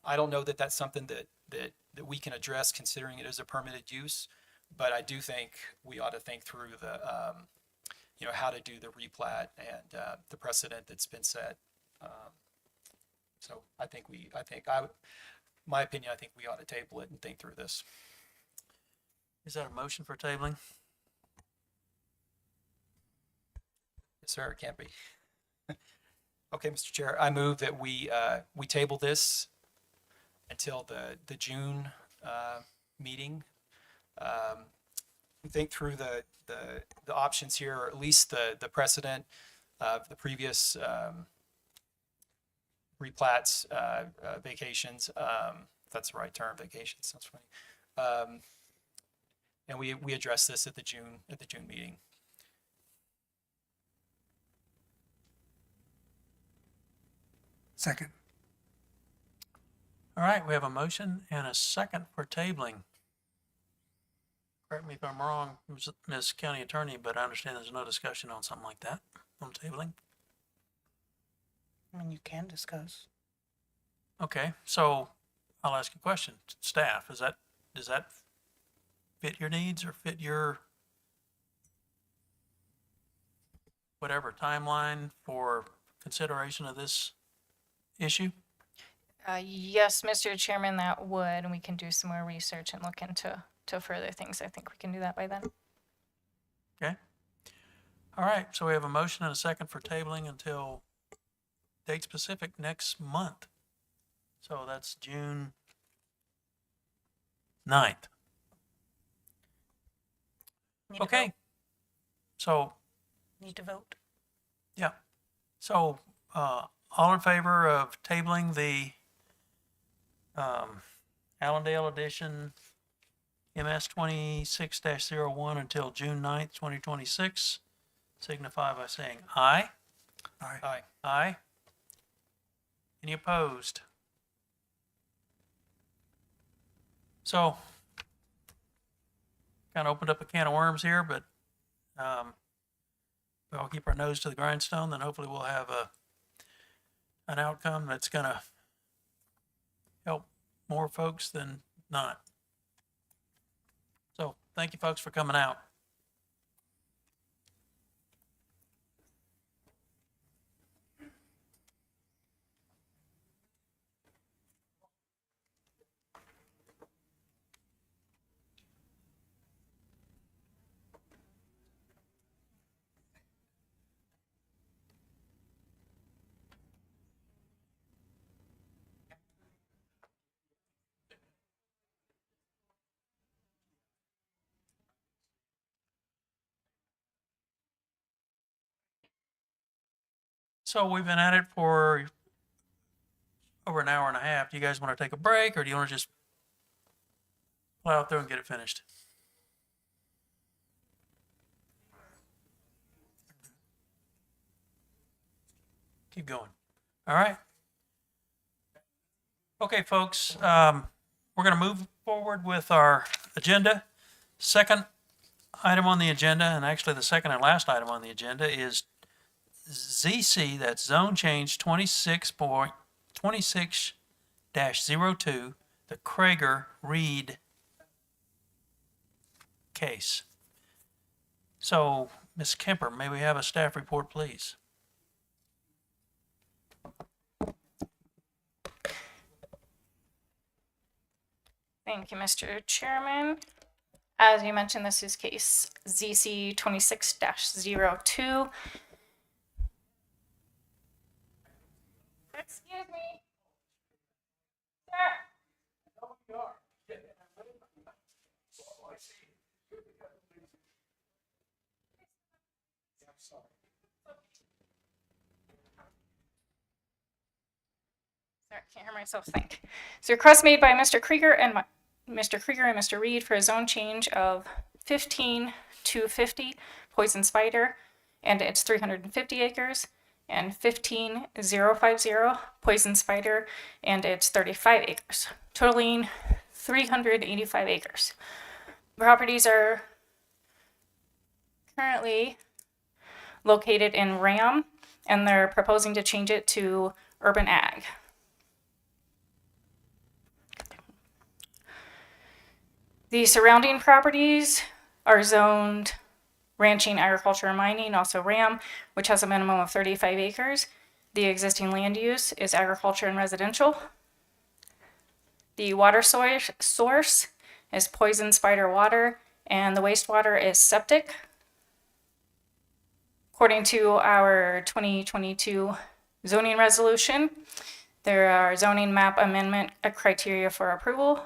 I don't know that that's something that we can address considering it is a permitted use, but I do think we ought to think through the how to do the replat and the precedent that's been set. So my opinion, I think we ought to table it and think through this. Is that a motion for tabling? Yes, sir, it can't be. Okay, Mr. Chair, I move that we table this until the June meeting, think through the options here, or at least the precedent of the previous replats, vacations, if that's the right term, vacations, sounds funny. And we addressed this at the June meeting. Second. All right, we have a motion and a second for tabling. Correct me if I'm wrong, Ms. County Attorney, but I understand there's no discussion on something like that, on tabling. I mean, you can discuss. Okay, so I'll ask you a question. Staff, does that fit your needs or fit your whatever timeline for consideration of this issue? Yes, Mr. Chairman, that would, and we can do some more research and look into further things. I think we can do that by then. Okay. All right, so we have a motion and a second for tabling until date specific next month. So that's June 9th. Need to Okay. vote. So, Need to vote. yeah. So, all in favor of tabling the Allendale edition MS 26-01 until June 9th, 2026, signify by saying aye. Aye. Aye. Aye. Any opposed? So, kind of opened up a can of worms here, but we'll keep our nose to the grindstone, then hopefully we'll have an outcome that's going to help more folks than not. So, thank you folks for coming out. So we've been at it for over an hour and a half. Do you guys want to take a break, or do you want to just plow through and get it finished? Keep going. All right. Okay, folks, we're going to move forward with our agenda. Second item on the agenda, and actually the second and last item on the agenda, is ZC, that's Zone Change 26.26-02, the Krager Reed case. So, Ms. Kemper, may we have a staff report, please? Thank you, Mr. Chairman. As you mentioned, this is case ZC 26-02. Excuse me. Sir. Sorry, can't hear myself think. So request made by Mr. Krieger and Mr. Reed for a zone change of 15 to 50 poison spider, and it's 350 acres, and 15050 poison spider, and it's 35 acres, totaling 385 acres. Properties are currently located in Ram, and they're proposing to change it to urban ag. The surrounding properties are zoned ranching, agriculture, and mining, also RAM, which has a minimum of 35 acres. The existing land use is agriculture and residential. The water source is poison spider water, and the wastewater is septic. According to our 2022 zoning resolution, there are zoning map amendment criteria for approval,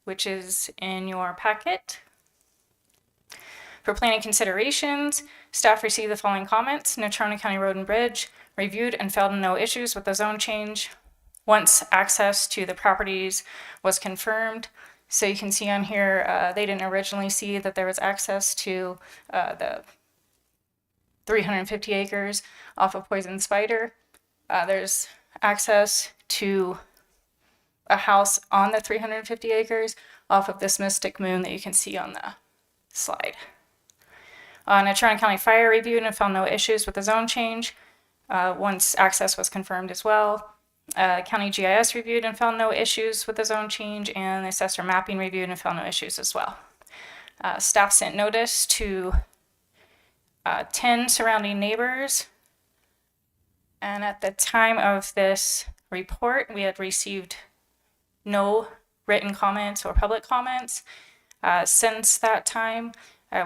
which is in your packet. For planning considerations, staff received the following comments. Natrona County Road and Bridge reviewed and found no issues with the zone change once access to the properties was confirmed. So you can see on here, they didn't originally see that there was access to the 350 acres off of Poison Spider. There's access to a house on the 350 acres off of this Mystic Moon that you can see on the slide. Natrona County Fire reviewed and found no issues with the zone change once access was confirmed as well. County GIS reviewed and found no issues with the zone change, and the assessor mapping reviewed and found no issues as well. Staff sent notice to 10 surrounding neighbors, and at the time of this report, we had received no written comments or public comments. Since that time,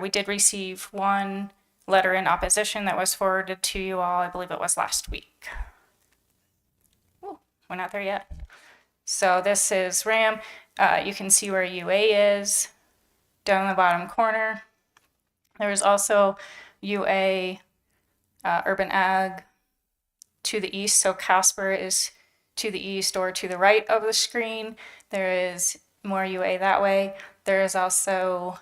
we did receive one letter in opposition that was forwarded to you all. I believe it was last week. Ooh, we're not there yet. So this is RAM. You can see where UA is down in the bottom corner. There is also UA Urban Ag to the east. So Casper is to the east or to the right of the screen. There is more UA that way. There is also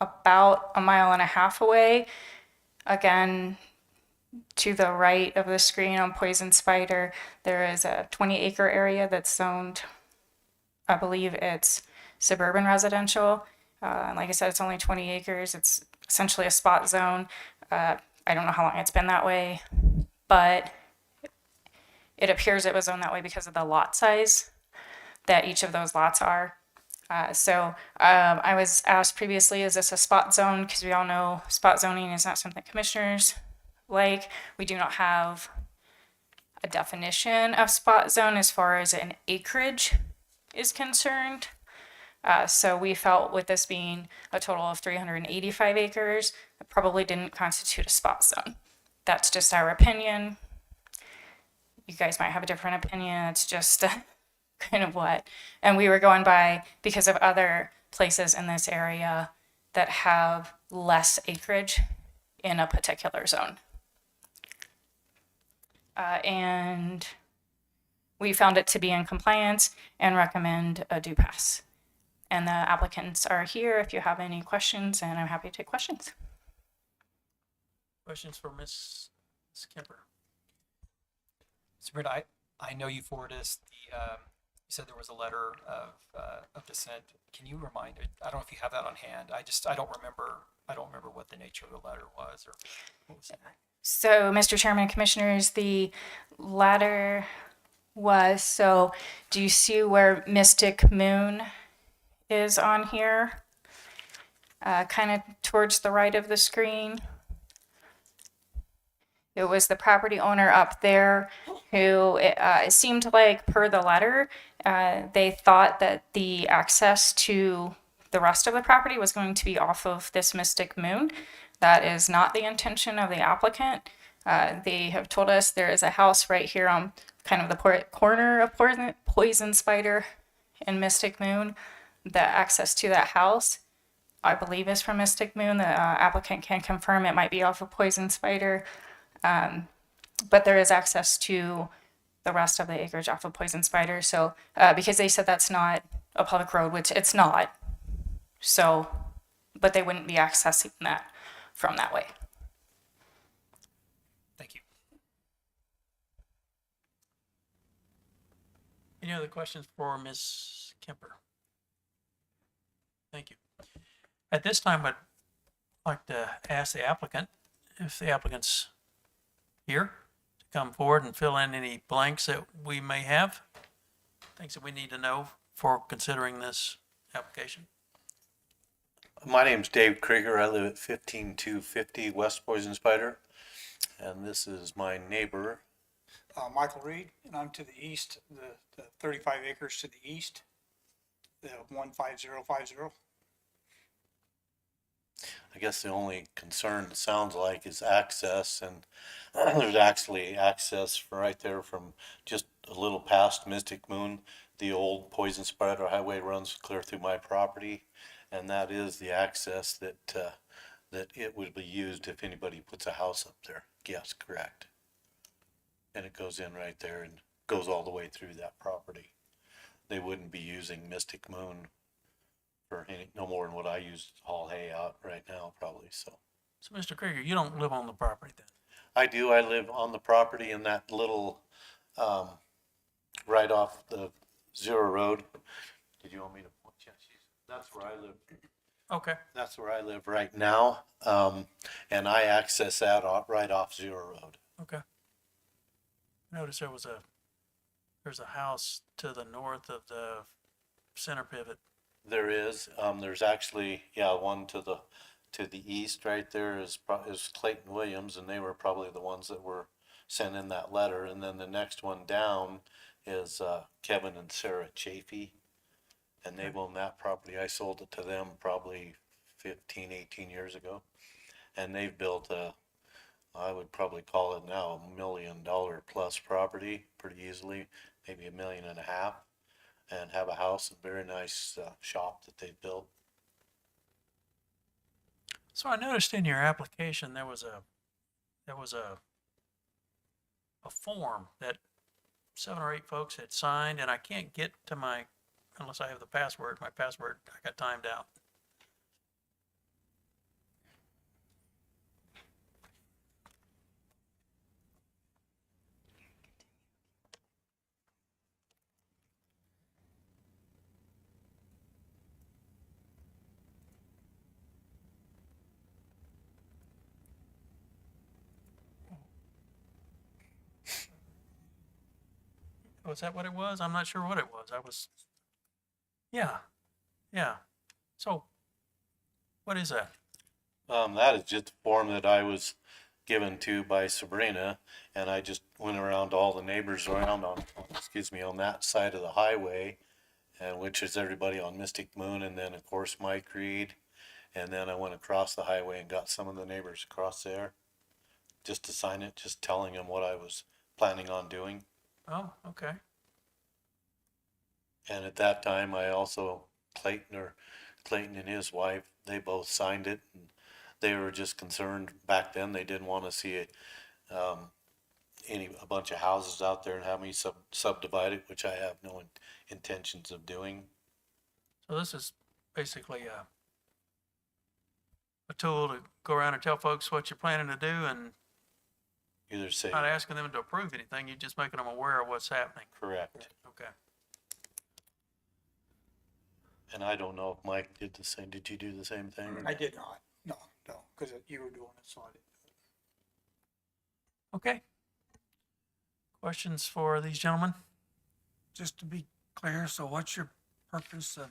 about 1.5 miles away, again, to the right of the screen on Poison Spider, there is a 20-acre area that's zoned, I believe it's suburban residential. Like I said, it's only 20 acres. It's essentially a spot zone. I don't know how long it's been that way, but it appears it was zoned that way because of the lot size that each of those lots are. I was asked previously, is this a spot zone? Because we all know spot zoning is not something commissioners like. We do not have a definition of spot zone as far as an acreage is concerned. So we felt with this being a total of 385 acres, it probably didn't constitute a spot zone. That's just our opinion. You guys might have a different opinion. It's just kind of what, and we were going by because of other places in this area that have less acreage in a particular zone. And we found it to be in compliance and recommend a do pass. And the applicants are here if you have any questions, and I'm happy to take questions. Questions for Ms. Kemper? Sabrina, I know you forwarded us the, you said there was a letter of dissent. Can you remind, I don't know if you have that on hand. I don't remember what the nature of the letter was or what was it? So, Mr. Chairman and Commissioners, the letter was, so do you see where Mystic Moon is on here? Kind of towards the right of the screen. It was the property owner up there who, it seemed like per the letter, they thought that the access to the rest of the property was going to be off of this Mystic Moon. That is not the intention of the applicant. They have told us there is a house right here on kind of the corner of Poison Spider and Mystic Moon. The access to that house, I believe, is from Mystic Moon. The applicant can confirm it might be off of Poison Spider. But there is access to the rest of the acreage off of Poison Spider. So, because they said that's not a public road, which it's not. So, but they wouldn't be accessing that from that way. Thank you. Any other questions for Ms. Kemper? Thank you. At this time, I'd like to ask the applicant, if the applicant's here, to come forward and fill in any blanks that we may have, things that we need to know for considering this application. My name's Dave Krieger. I live at 15250 West Poison Spider, and this is my neighbor. Michael Reed, and I'm to the east, the 35 acres to the east, the 15050. I guess the only concern, it sounds like, is access, and there's actually access right there from just a little past Mystic Moon. the old poison spider highway runs clear through my property, and that is the access that, that it would be used if anybody puts a house up there. Yes, correct. And it goes in right there and goes all the way through that property. They wouldn't be using Mystic Moon for any, no more than what I use to haul hay out right now, probably, so. So, Mr. Krieger, you don't live on the property then? I do, I live on the property in that little, right off the Zero Road. Did you want me to point you? That's where I live. Okay. That's where I live right now. And I access that right off Zero Road. Okay. Notice there's a house to the north of the center pivot. There is, there's actually, yeah, one to the east right there is Clayton Williams, and they were probably the ones that were sent in that letter. And then the next one down is, Kevin and Sarah Chafee. And they've owned that property. I sold it to them probably 15, 18 years ago. And they've built I would probably call it now $1 million plus property pretty easily, maybe $1.5 million, and have a house, a very nice shop that they've built. So I noticed in your application there was a form that 7 or 8 folks had signed, and I can't get to unless I have the password. My password I got timed out. Was that what it was? I'm not sure what it was. Yeah. So, what is that? That is just a form that I was given to by Sabrina, and I just went around to all the neighbors around on that side of the highway, and which is everybody on Mystic Moon, and then of course Mike Reed, and then I went across the highway and got some of the neighbors across there just to sign it, just telling them what I was planning on doing. Oh, okay. And at that time, I also, Clayton and his wife, they both signed it. And they were just concerned back then, they didn't want to see a bunch of houses out there and have me subdivided, which I have no intentions of doing. So this is basically a tool to go around and tell folks what you're planning to do, and Either say, not asking them to approve anything. You're just making them aware of what's happening. correct. Okay. And I don't know if Mike did the same. Did you do the same thing? I did not, no, because you were doing it, so I didn't. Okay. Questions for these gentlemen? Just to be clear, so what's your purpose of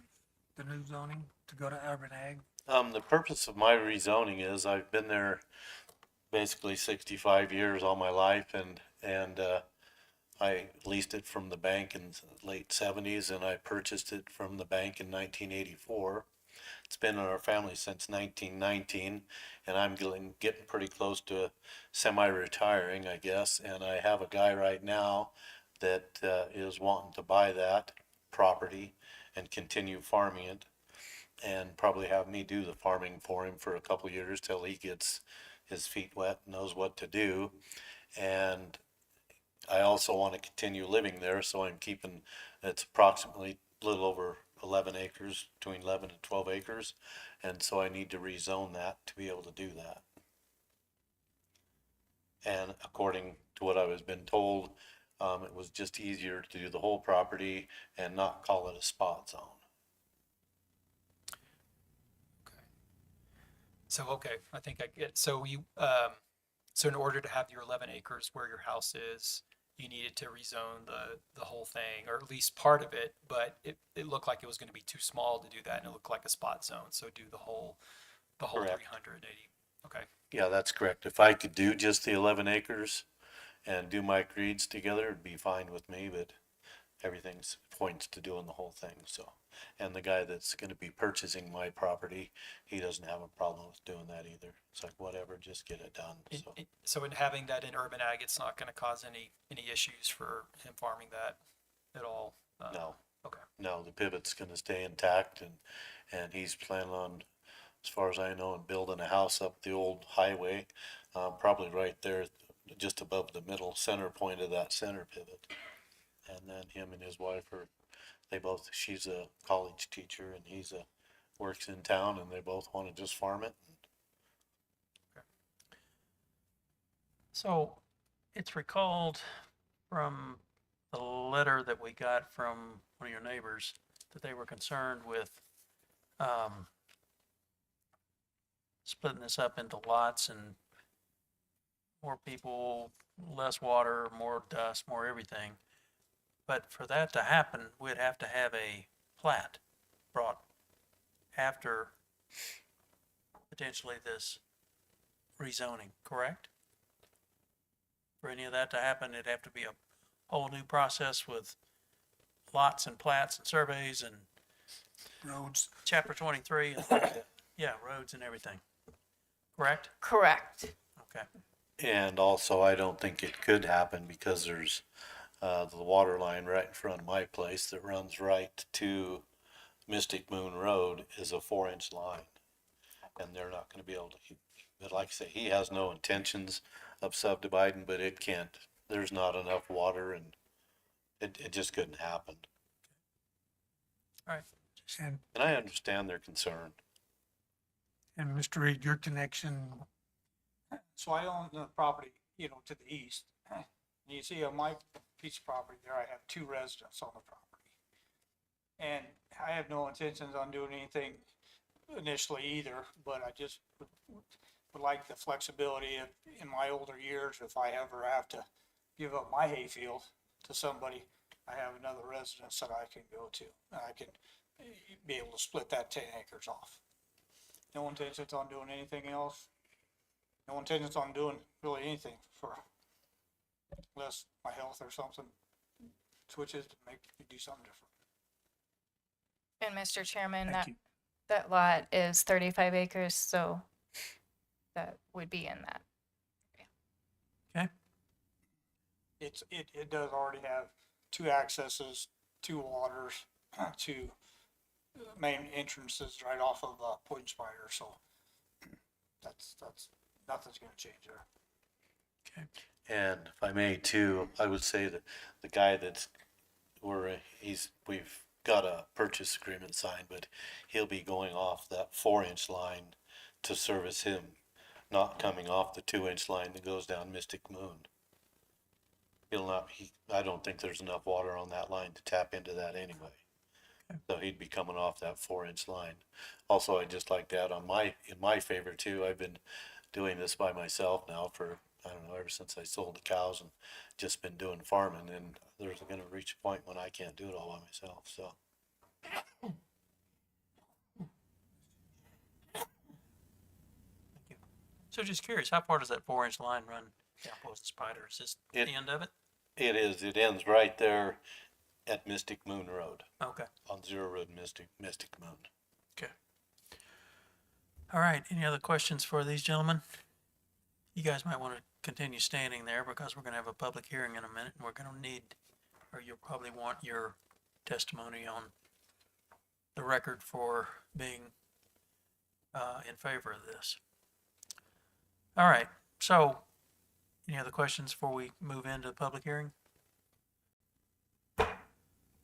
the new zoning to go to urban ag? The purpose of my rezoning is I've been there basically 65 years all my life, and I leased it from the bank in the late 70s, and I purchased it from the bank in 1984. It's been in our family since 1919, and I'm getting pretty close to semi-retiring, I guess. And I have a guy right now that is wanting to buy that property and continue farming it, and probably have me do the farming for him for a couple of years till he gets his feet wet, knows what to do. And I also want to continue living there, so I'm keeping, it's approximately a little over 11 acres, between 11 and 12 acres. And so I need to rezone that to be able to do that. And according to what I was been told, it was just easier to do the whole property and not call it a spot zone. Okay, I think I get, so so in order to have your 11 acres where your house is, you needed to rezone the whole thing, or at least part of it, but it looked like it was gonna be too small to do that, and it looked like a spot zone, so do the whole Correct. 380, okay. Yeah, that's correct. If I could do just the 11 acres and do my creeds together, it'd be fine with me, but everything's points to doing the whole thing, so. And the guy that's gonna be purchasing my property, he doesn't have a problem with doing that either. It's like, whatever, just get it done, so. So in having that in urban ag, it's not gonna cause any issues for him farming that at all? No, Okay. No, the pivot's gonna stay intact and he's planning on, as far as I know, building a house up the old highway, probably right there, just above the middle center point of that center pivot. And then him and his wife she's a college teacher and works in town and they both wanna just farm it. So it's recalled from the letter that we got from one of your neighbors that they were concerned with splitting this up into lots and more people, less water, more dust, more everything. But for that to happen, we'd have to have a plat brought after potentially this rezoning, correct? For any of that to happen, it'd have to be a whole new process with lots and plats and surveys and Roads. chapter 23 and yeah, roads and everything. Correct? Correct. Okay. And also, I don't think it could happen because there's the water line right in front of my place that runs right to Mystic Moon Road is a 4-inch line. And they're not gonna be able to, but like I say, he has no intentions of subdividing, but it can't, there's not enough water and it just couldn't happen. All right. And, And I understand their concern. and Mr. Reed, your connection, So I own the property, to the east. And you see on my piece of property there, I have 2 residents on the property. And I have no intentions on doing anything initially either, but I just would like the flexibility of, in my older years, if I ever have to give up my hayfield to somebody, I have another residence that I can go to. I can be able to split that 10 acres off. No intentions on doing anything else. No intentions on doing really anything unless my health or something switches to make me do something different. And Mr. Chairman, thank you. that lot is 35 acres, so that would be in that. Okay. It does already have 2 accesses, 2 waters, 2 main entrances right off of Point Spider, so that's nothing's gonna change there. Okay. And if I may too, I would say that the guy we've got a purchase agreement signed, but he'll be going off that 4-inch line to service him, not coming off the 2-inch line that goes down Mystic Moon. I don't think there's enough water on that line to tap into that anyway. So he'd be coming off that 4-inch line. Also, I'd just like to add in my favor too, I've been doing this by myself now for, I don't know, ever since I sold the cows and just been doing farming, and there's gonna reach a point when I can't do it all by myself, so. So just curious, how far does that 4-inch line run down Poison Spider? Is this the end of it? It ends right there at Mystic Moon Road, Okay. on Zero Road Mystic Moon. Okay. All right. Any other questions for these gentlemen? You guys might want to continue standing there because we're going to have a public hearing in a minute and we're going to need, or you'll probably want your testimony on the record for being in favor of this. All right. So any other questions before we move into the public hearing?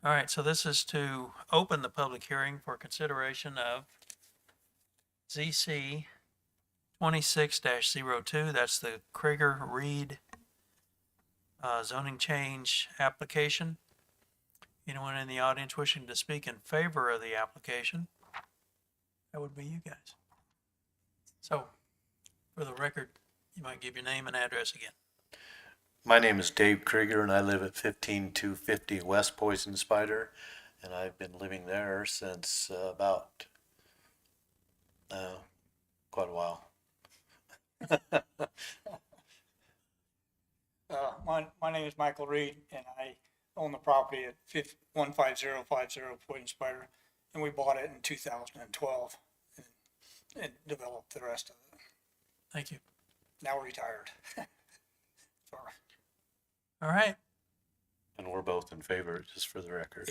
All right, so this is to open the public hearing for consideration of ZC 26-02. That's the Krieger Reed zoning change application. Anyone in the audience wishing to speak in favor of the application? That would be you guys. So, for the record, you might give your name and address again. My name is Dave Krieger and I live at 15250 West Poison Spider, and I've been living there since about quite a while. My name is Michael Reed, and I own the property at 15050 Poison Spider, and we bought it in 2012 and developed the rest of it. Thank you. Now we're retired. Sorry. All right. And we're both in favor, just for the record.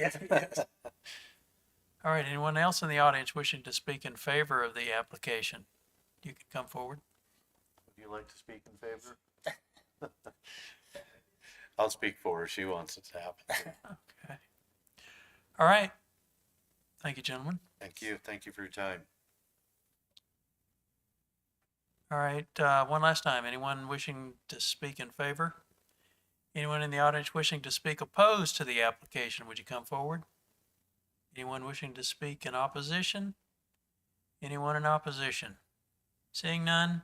All right, anyone else in the audience wishing to speak in favor of the application? You can come forward. Would you like to speak in favor? I'll speak for her. She wants it to happen. Okay. All right. Thank you, gentlemen. Thank you. Thank you for your time. All right, one last time. Anyone wishing to speak in favor? Anyone in the audience wishing to speak opposed to the application, would you come forward? Anyone wishing to speak in opposition? Anyone in opposition? Seeing none,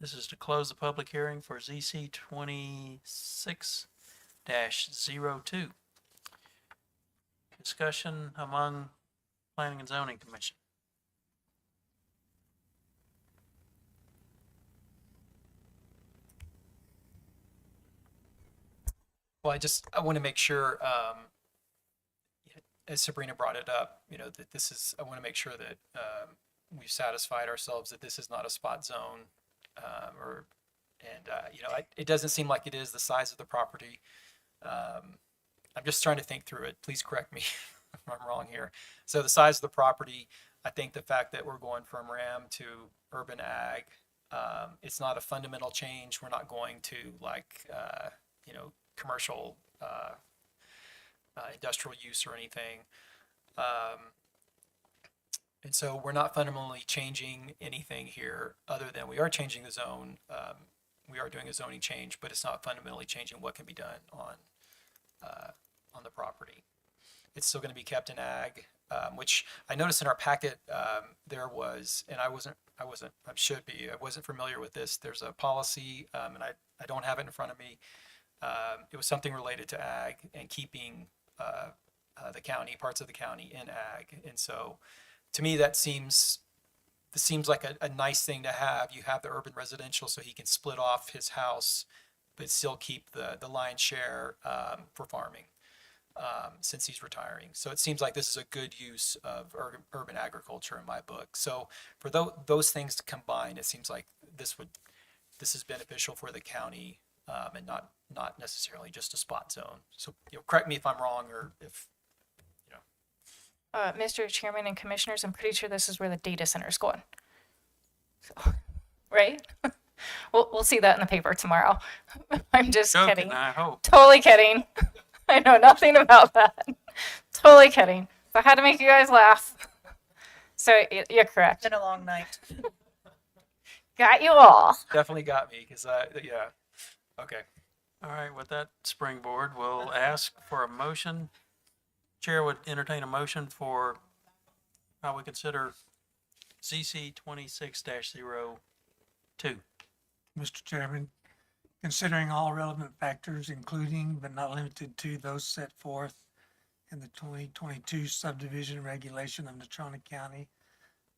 this is to close the public hearing for ZC 26-02. Discussion among Planning and Zoning Commission. Well, I want to make sure, as Sabrina brought it up, that I want to make sure that we've satisfied ourselves that this is not a spot zone. It doesn't seem like it is the size of the property. I'm just trying to think through it. Please correct me if I'm wrong here. So the size of the property, I think the fact that we're going from RAM to urban ag, it's not a fundamental change. We're not going to commercial industrial use or anything. And so we're not fundamentally changing anything here other than we are changing the zone. We are doing a zoning change, but it's not fundamentally changing what can be done on the property. It's still going to be kept in ag, which I noticed in our packet there was, and I wasn't familiar with this. There's a policy, and I don't have it in front of me. It was something related to ag and keeping the county, parts of the county in ag. And so to me, this seems like a nice thing to have. You have the urban residential so he can split off his house, but still keep the lion's share for farming since he's retiring. So it seems like this is a good use of urban agriculture in my book. So for those things combined, it seems like this is beneficial for the county and not necessarily just a spot zone. So correct me if I'm wrong or if. Mr. Chairman and Commissioners, I'm pretty sure this is where the data center is going. So, right? We'll see that in the paper tomorrow. I'm just Joking, kidding. I hope. Totally kidding. I know nothing about that. Totally kidding. So I had to make you guys laugh. So you're correct. Been a long night. Got you all. Definitely got me because okay. All right, with that springboard, we'll ask for a motion. Chair would entertain a motion for how we consider ZC 26-02. Mr. Chairman, considering all relevant factors, including but not limited to those set forth in the 2022 subdivision regulation of Natrona County,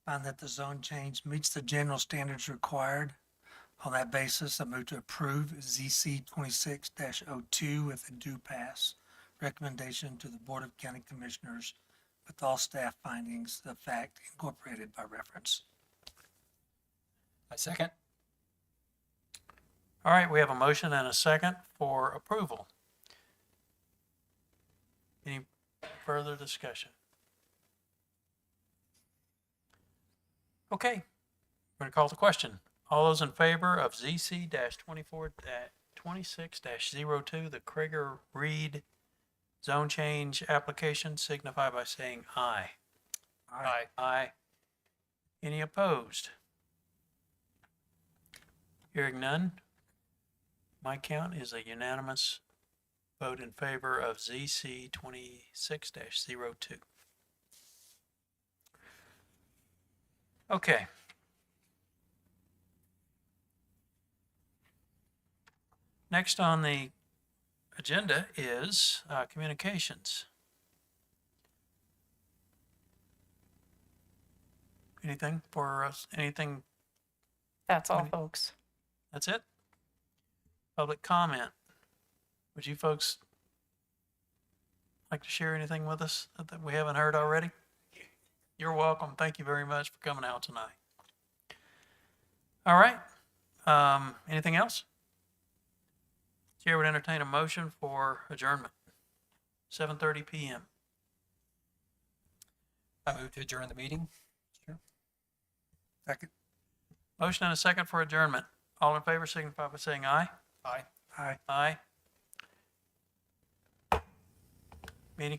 find that the zone change meets the general standards required. On that basis, I move to approve ZC 26-02 with a due pass recommendation to the Board of County Commissioners with all staff findings of fact incorporated by reference. I second. All right, we have a motion and a second for approval. Any further discussion? Okay, we're going to call the question. All those in favor of ZC-26-02, the Krager Reed zone change application, signify by saying aye. Aye. Aye. Any opposed? Hearing none, my count is a unanimous vote in favor of ZC 26-02. Okay. Next on the agenda is communications. Anything for us? Anything? That's all, folks. That's it? Public comment. Would you folks like to share anything with us that we haven't heard already? You're welcome. Thank you very much for coming out tonight. All right. Anything else? Chair would entertain a motion for adjournment. 7:30 PM. I move to adjourn the meeting. Sure. Second. Motion and a second for adjournment. All in favor signify by saying aye. Aye. Aye. Aye. Meeting